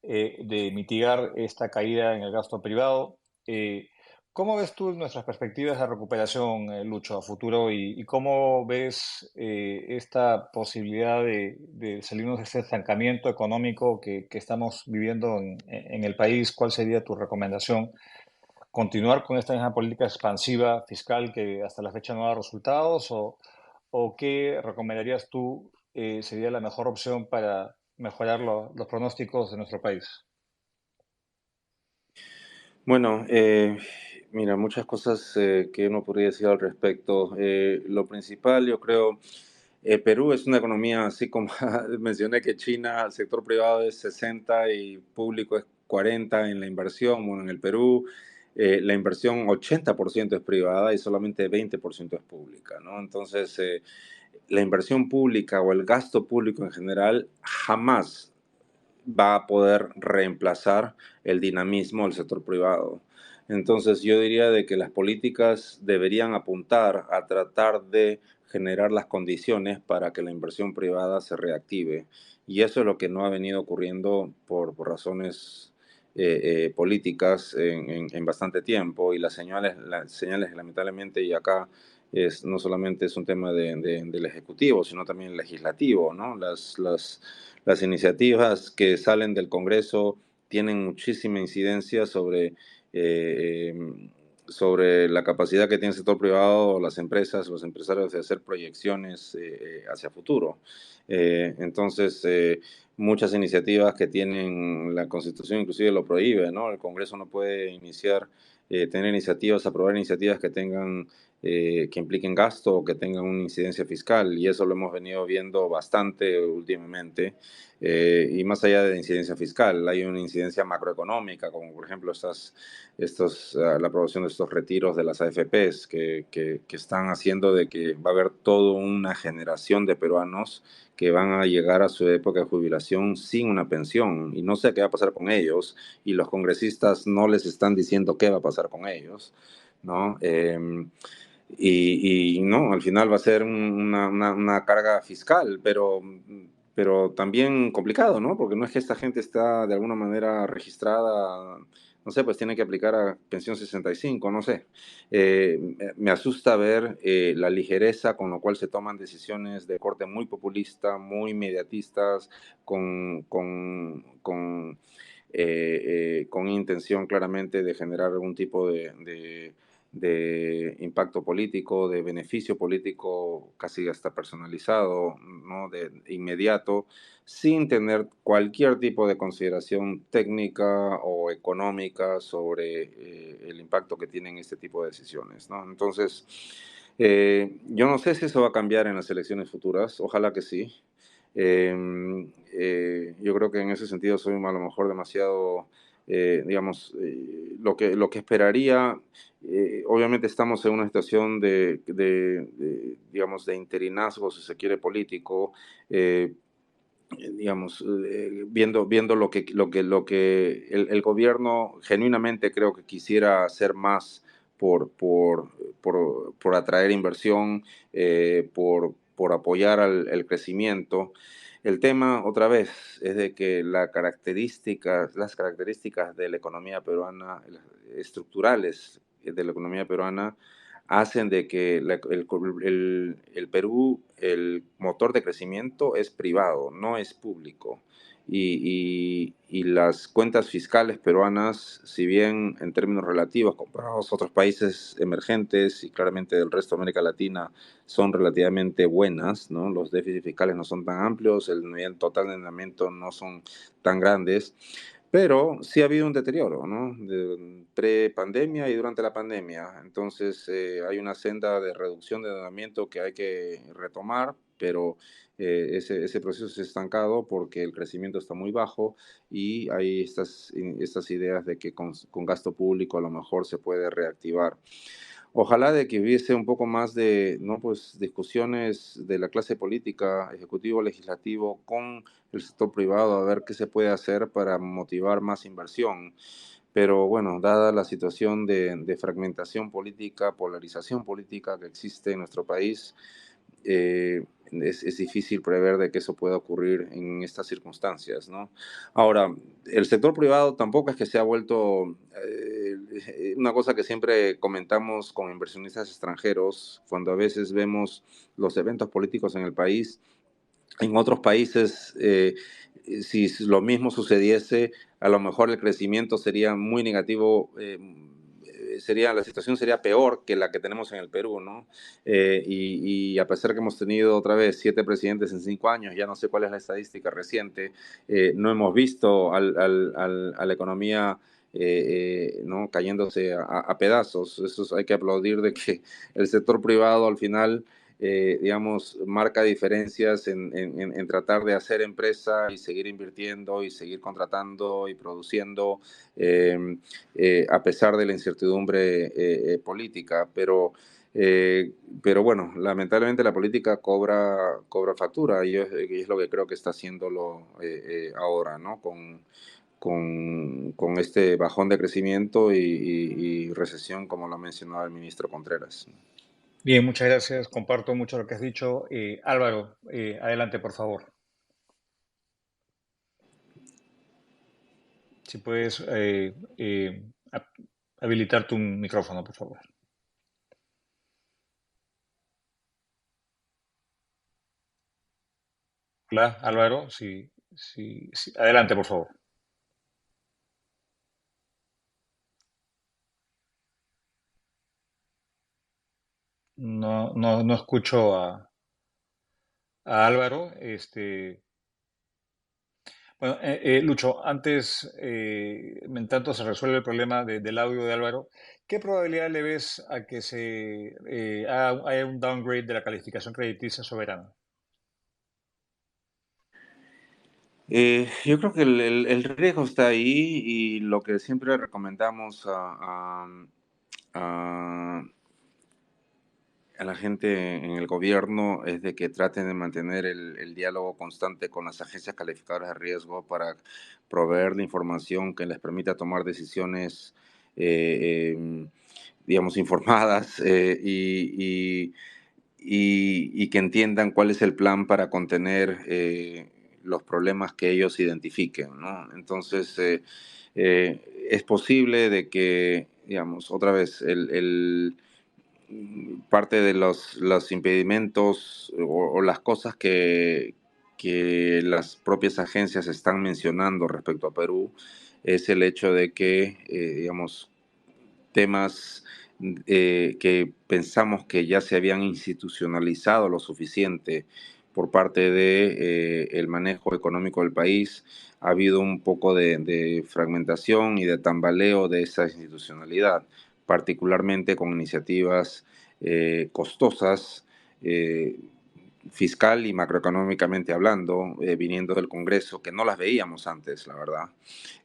de mitigar esta caída en el gasto privado. ¿Cómo ves tú nuestras perspectivas de recuperación, Lucho, a futuro y cómo ves esta posibilidad de salirnos de este estancamiento económico que estamos viviendo en el país? ¿Cuál sería tu recomendación? ¿Continuar con esta misma política expansiva fiscal que hasta la fecha no da resultados? ¿O qué recomendarías tú sería la mejor opción para mejorar los pronósticos de nuestro país? Bueno, mira, muchas cosas que uno podría decir al respecto. Lo principal, yo creo, Perú es una economía, así como mencioné que China, el sector privado es 60 y público es 40 en la inversión. Bueno, en el Perú la inversión 80% es privada y solamente 20% es pública, ¿no? Entonces, la inversión pública o el gasto público en general jamás va a poder reemplazar el dinamismo del sector privado. Entonces yo diría de que las políticas deberían apuntar a tratar de generar las condiciones para que la inversión privada se reactive. Y eso es lo que no ha venido ocurriendo por razones políticas en bastante tiempo. Y las señales lamentablemente, y acá no solamente es un tema del Ejecutivo, sino también legislativo, ¿no? Las iniciativas que salen del Congreso tienen muchísima incidencia eh, sobre la capacidad que tiene el sector privado, las empresas, los empresarios de hacer proyecciones hacia futuro. Entonces, muchas iniciativas que tienen la Constitución inclusive lo prohíbe, ¿no? El Congreso no puede tener iniciativas, aprobar iniciativas que impliquen gasto o que tengan una incidencia fiscal, y eso lo hemos venido viendo bastante últimamente. Y más allá de la incidencia fiscal, hay una incidencia macroeconómica, como por ejemplo la aprobación de estos retiros de las AFPs, que están haciendo de que va a haber toda una generación de peruanos que van a llegar a su época de jubilación sin una pensión, y no sé qué va a pasar con ellos, y los congresistas no les están diciendo qué va a pasar con ellos, ¿no? Y no, al final va a ser una carga fiscal, pero también complicado, ¿no? Porque no es que esta gente está de alguna manera registrada, no sé, pues tiene que aplicar a pensión 65, no sé. Me asusta ver la ligereza con lo cual se toman decisiones de corte muy populista, muy inmediatistas, con intención claramente de generar algún tipo de impacto político, de beneficio político casi hasta personalizado, ¿no? De inmediato, sin tener cualquier tipo de consideración técnica o económica sobre el impacto que tienen este tipo de decisiones, ¿no? Entonces, yo no sé si eso va a cambiar en las elecciones futuras, ojalá que sí. Yo creo que en ese sentido soy a lo mejor demasiado, digamos, lo que esperaría. Obviamente estamos en una situación digamos, de interinazgo, si se quiere, político, eh, digamos, viendo el gobierno genuinamente creo que quisiera hacer más por atraer inversión, por apoyar el crecimiento. El tema, otra vez, es de que las características de la economía peruana, estructurales de la economía peruana, hacen de que el Perú, el motor de crecimiento es privado, no es público. Y las cuentas fiscales peruanas, si bien en términos relativos comparados a otros países emergentes y claramente del resto de América Latina son relativamente buenas, ¿no? Los déficits fiscales no son tan amplios, el nivel total de endeudamiento no son tan grandes, pero sí ha habido un deterioro, ¿no? Pre-pandemia y durante la pandemia. Entonces, hay una senda de reducción de endeudamiento que hay que retomar, pero ese proceso se ha estancado porque el crecimiento está muy bajo y hay estas ideas de que con gasto público a lo mejor se puede reactivar. Ojalá de que hubiese un poco más de, ¿no? Pues, discusiones de la clase política, ejecutivo, legislativo, con el sector privado, a ver qué se puede hacer para motivar más inversión. Pero bueno, dada la situación de fragmentación política, polarización política que existe en nuestro país, es difícil prever de que eso pueda ocurrir en estas circunstancias, ¿no? Ahora, el sector privado tampoco es que se ha vuelto una cosa que siempre comentamos con inversionistas extranjeros, cuando a veces vemos los eventos políticos en el país, en otros países, si lo mismo sucediese, a lo mejor el crecimiento sería muy negativo, la situación sería peor que la que tenemos en el Perú, ¿no? Y a pesar que hemos tenido otra vez 7 presidentes en 5 años, ya no sé cuál es la estadística reciente, no hemos visto a la economía ¿no? cayéndose a pedazos. Eso hay que aplaudir de que el sector privado al final digamos, marca diferencias en tratar de hacer empresa y seguir invirtiendo y seguir contratando y produciendo a pesar de la incertidumbre política. Pero bueno, lamentablemente la política cobra factura y es lo que creo que está haciéndolo ahora, ¿no? Con este bajón de crecimiento y recesión, como lo ha mencionado el ministro Contreras. Bien, muchas gracias. Comparto mucho lo que has dicho. Álvaro, adelante, por favor. Si puedes habilitar tu micrófono, por favor. Hola, Álvaro. Sí. Adelante, por favor. No escucho a Álvaro. Bueno, Lucho, antes, en tanto se resuelve el problema del audio de Álvaro, ¿qué probabilidad le ves a que haya un downgrade de la calificación crediticia soberana? Yo creo que el riesgo está ahí y lo que siempre recomendamos a- a la gente en el gobierno es de que traten de mantener el diálogo constante con las agencias calificadoras de riesgo para proveer la información que les permita tomar decisiones, digamos, informadas y que entiendan cuál es el plan para contener los problemas que ellos identifiquen, ¿no? Entonces, es posible de que, digamos, otra vez, parte de los impedimentos o las cosas que las propias agencias están mencionando respecto a Perú es el hecho de que, digamos, temas que pensamos que ya se habían institucionalizado lo suficiente por parte de el manejo económico del país, ha habido un poco de fragmentación y de tambaleo de esa institucionalidad, particularmente con iniciativas costosas, eh, fiscal y macroeconómicamente hablando, viniendo del Congreso, que no las veíamos antes, la verdad.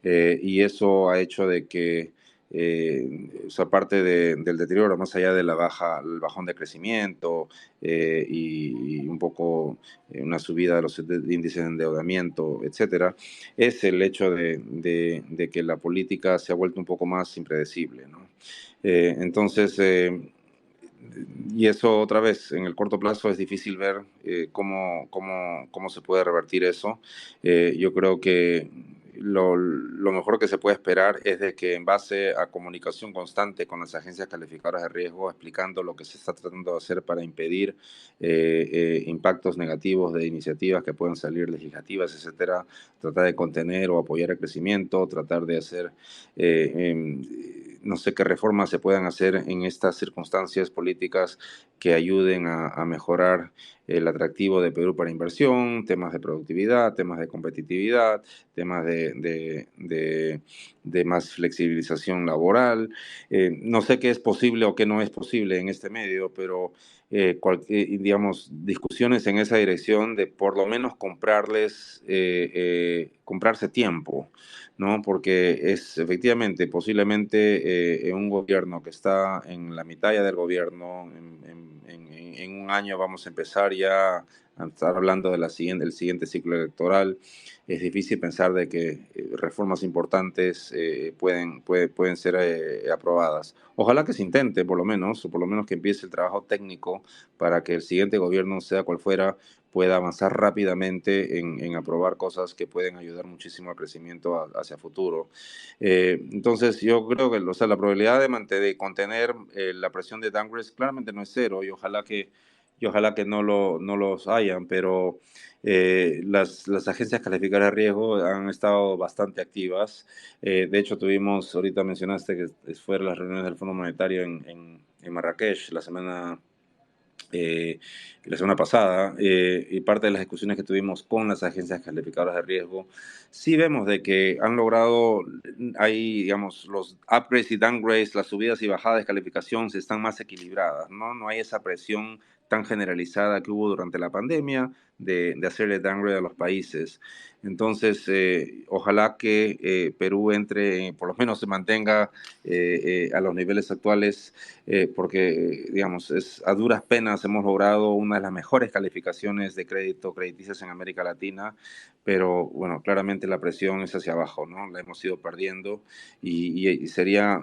Y eso ha hecho de que esa parte del deterioro, más allá de el bajón de crecimiento y un poco una subida de los índices de endeudamiento, etcétera, es el hecho de que la política se ha vuelto un poco más impredecible, ¿no? Entonces, y eso otra vez, en el corto plazo es difícil ver cómo se puede revertir eso. Yo creo que lo mejor que se puede esperar es de que en base a comunicación constante con las agencias calificadoras de riesgo, explicando lo que se está tratando de hacer para impedir impactos negativos de iniciativas que puedan salir legislativas, etcétera, tratar de contener o apoyar el crecimiento, tratar de hacer no sé qué reformas se puedan hacer en estas circunstancias políticas que ayuden a mejorar el atractivo de Perú para inversión, temas de productividad, temas de competitividad, temas de más flexibilización laboral. No sé qué es posible o qué no es posible en este medio, pero digamos, discusiones en esa dirección de por lo menos comprarse tiempo, ¿no? Porque es efectivamente, posiblemente un gobierno que está en la mitad ya del gobierno, en un año vamos a empezar ya a estar hablando de del siguiente ciclo electoral. Es difícil pensar de que reformas importantes pueden ser aprobadas. Ojalá que se intente, por lo menos, o por lo menos que empiece el trabajo técnico para que el siguiente gobierno, sea cual fuera, pueda avanzar rápidamente en aprobar cosas que pueden ayudar muchísimo al crecimiento hacia futuro. Entonces, yo creo que o sea, la probabilidad de contener la presión de downgrades claramente no es cero y ojalá que no los hayan, pero las agencias calificadoras de riesgo han estado bastante activas. De hecho, ahorita mencionaste que fueron las reuniones del Fondo Monetario en Marrakech la semana pasada, y parte de las discusiones que tuvimos con las agencias calificadoras de riesgo, sí vemos de que han logrado, digamos, los upgrades y downgrades, las subidas y bajadas de calificación están más equilibradas, ¿no? No hay esa presión tan generalizada que hubo durante la pandemia de hacerle downgrade a los países. Entonces, ojalá que Perú entre, por lo menos se mantenga a los niveles actuales porque, digamos, a duras penas hemos logrado una de las mejores calificaciones de crédito crediticias en América Latina, pero bueno, claramente la presión es hacia abajo, ¿no? La hemos ido perdiendo y sería,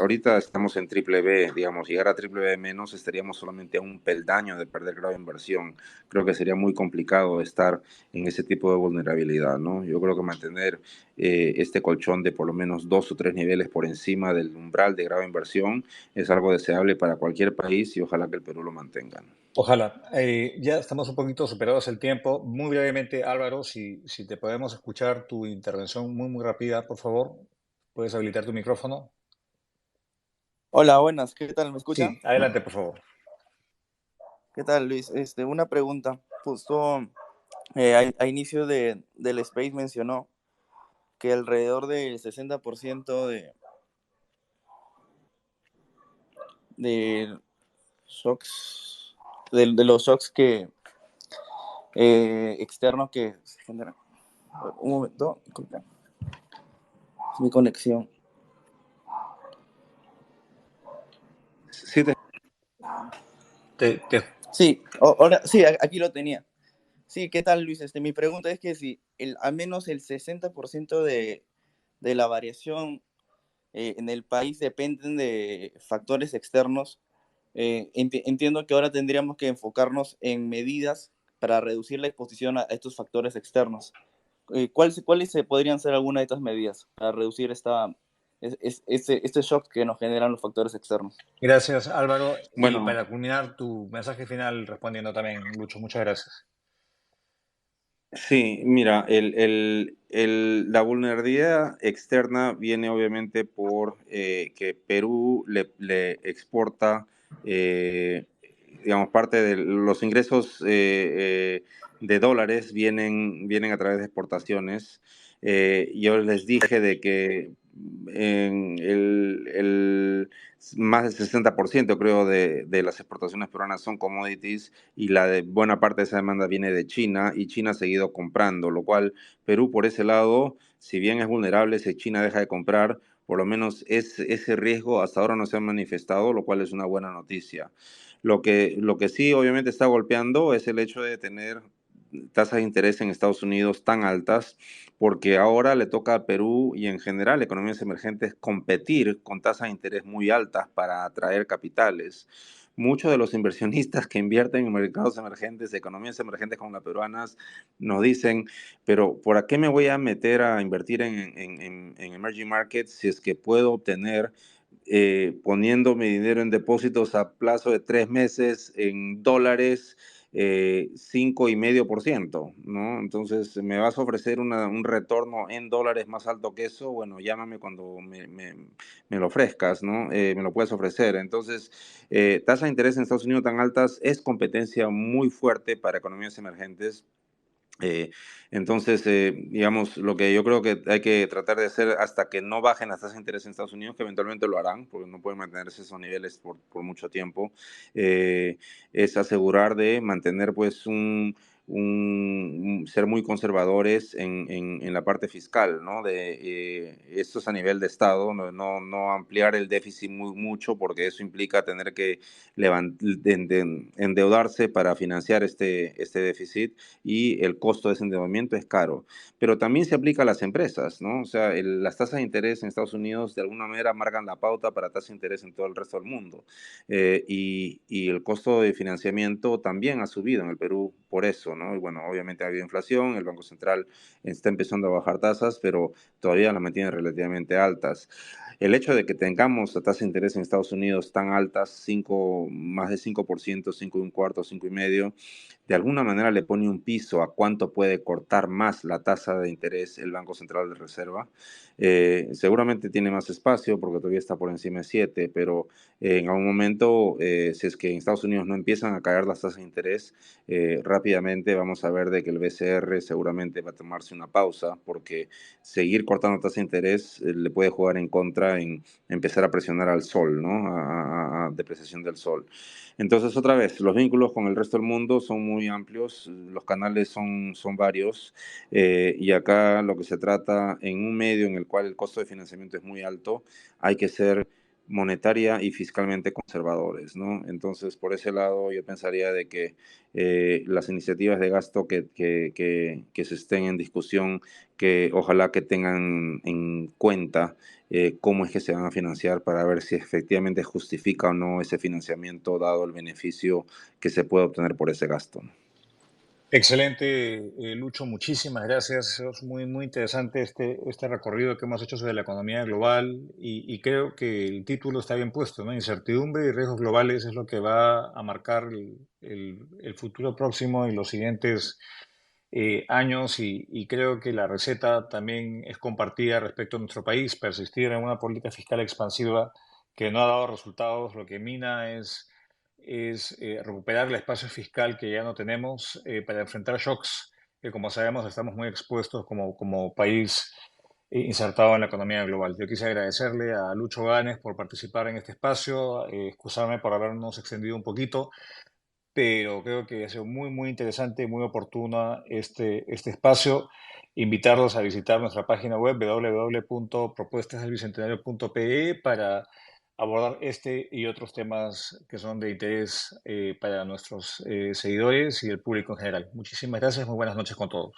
ahorita estamos en triple B, digamos, llegar a triple B menos estaríamos solamente a un peldaño de perder grado de inversión. Creo que sería muy complicado estar en ese tipo de vulnerabilidad, ¿no? Yo creo que mantener este colchón de por lo menos 2 o 3 niveles por encima del umbral de grado de inversión es algo deseable para cualquier país y ojalá que el Perú lo mantenga. Ojalá. Ya estamos un poquito superados el tiempo. Muy brevemente, Álvaro, si te podemos escuchar tu intervención muy rápida, por favor. ¿Puedes habilitar tu micrófono? Hola, buenas, ¿qué tal? ¿Me escucha? Sí, adelante, por favor. ¿Qué tal, Luis? Una pregunta. Justo a inicio del Space mencionó que alrededor del 60% de shocks, de los shocks externos que se generan. Un momento, disculpen. Es mi conexión. Sí, Sí, ahora sí, aquí lo tenía. Sí, ¿qué tal, Luis? Mi pregunta es que si al menos el 60% de la variación en el país dependen de factores externos. Entiendo que ahora tendríamos que enfocarnos en medidas para reducir la exposición a estos factores externos. ¿Cuáles podrían ser algunas de estas medidas para reducir este shock que nos generan los factores externos? Gracias, Álvaro. Y bueno, para culminar tu mensaje final respondiendo también, Lucho, muchas gracias. sí, mira, la vulnerabilidad externa viene obviamente por que Perú le exporta, eh, digamos, parte de los ingresos de dólares vienen a través de exportaciones. Yo les dije de que en más del 60% creo de las exportaciones peruanas son commodities y buena parte de esa demanda viene de China y China ha seguido comprando, lo cual Perú por ese lado, si bien es vulnerable, si China deja de comprar, por lo menos ese riesgo hasta ahora no se ha manifestado, lo cual es una buena noticia. Lo que sí obviamente está golpeando es el hecho de tener tasas de interés en Estados Unidos tan altas, porque ahora le toca a Perú y en general economías emergentes competir con tasas de interés muy altas para atraer capitales. muchos de los inversionistas que invierten en mercados emergentes, economías emergentes como las peruanas, nos dicen, pero ¿por qué me voy a meter a invertir en emerging markets si es que puedo obtener poniendo mi dinero en depósitos a plazo de 3 meses en dólares, 5,5%, ¿no? Entonces, ¿me vas a ofrecer un retorno en dólares más alto que eso? Bueno, llámame cuando me lo ofrezcas, ¿no? Me lo puedes ofrecer. Entonces, tasas de interés en Estados Unidos tan altas es competencia muy fuerte para economías emergentes. Eh, entonces, digamos, lo que yo creo que hay que tratar de hacer hasta que no bajen las tasas de interés en Estados Unidos, que eventualmente lo harán, porque no pueden mantenerse esos niveles por mucho tiempo, es asegurar de mantener pues ser muy conservadores en la parte fiscal, ¿no? Esto es a nivel de Estado, no ampliar el déficit mucho, porque eso implica tener que endeudarse para financiar este déficit y el costo de ese endeudamiento es caro. Pero también se aplica a las empresas, ¿no? O sea, las tasas de interés en Estados Unidos de alguna manera marcan la pauta para tasas de interés en todo el resto del mundo. Y el costo de financiamiento también ha subido en el Perú por eso, ¿no? Y bueno, obviamente ha habido inflación, el Banco Central está empezando a bajar tasas, pero todavía las mantiene relativamente altas. El hecho de que tengamos la tasa de interés en Estados Unidos tan altas, más de 5%, 5,25, 5,5%, de alguna manera le pone un piso a cuánto puede cortar más la tasa de interés el Banco Central de Reserva. Seguramente tiene más espacio porque todavía está por encima de 7, pero en algún momento, si es que en Estados Unidos no empiezan a caer las tasas de interés, rápidamente vamos a ver de que el BCR seguramente va a tomarse una pausa, porque seguir cortando tasas de interés le puede jugar en contra en empezar a presionar al sol, ¿no? A depreciación del sol. Entonces, otra vez, los vínculos con el resto del mundo son muy amplios, los canales son varios, y acá lo que se trata en un medio en el cual el costo de financiamiento es muy alto, hay que ser monetaria y fiscalmente conservadores, ¿no? Entonces, por ese lado, yo pensaría de que las iniciativas de gasto que se estén en discusión, que ojalá que tengan en cuenta cómo es que se van a financiar para ver si efectivamente justifica o no ese financiamiento dado el beneficio que se puede obtener por ese gasto. Excelente, Lucho, muchísimas gracias. Es muy, muy interesante este recorrido que hemos hecho sobre la economía global y creo que el título está bien puesto, ¿no? Incertidumbre y riesgos globales es lo que va a marcar el futuro próximo y los siguientes años y creo que la receta también es compartida respecto a nuestro país. Persistir en una política fiscal expansiva que no ha dado resultados, lo que mina es recuperar el espacio fiscal que ya no tenemos para enfrentar shocks que, como sabemos, estamos muy expuestos como país insertado en la economía global. Yo quise agradecerle a Lucho Ganes por participar en este espacio, excusarme por habernos extendido un poquito, pero creo que ha sido muy, muy interesante y muy oportuna este espacio. Invitarlos a visitar nuestra página web www.propuestasdelbicentenario.pe para abordar este y otros temas que son de interés para nuestros seguidores y el público en general. Muchísimas gracias, muy buenas noches con todos.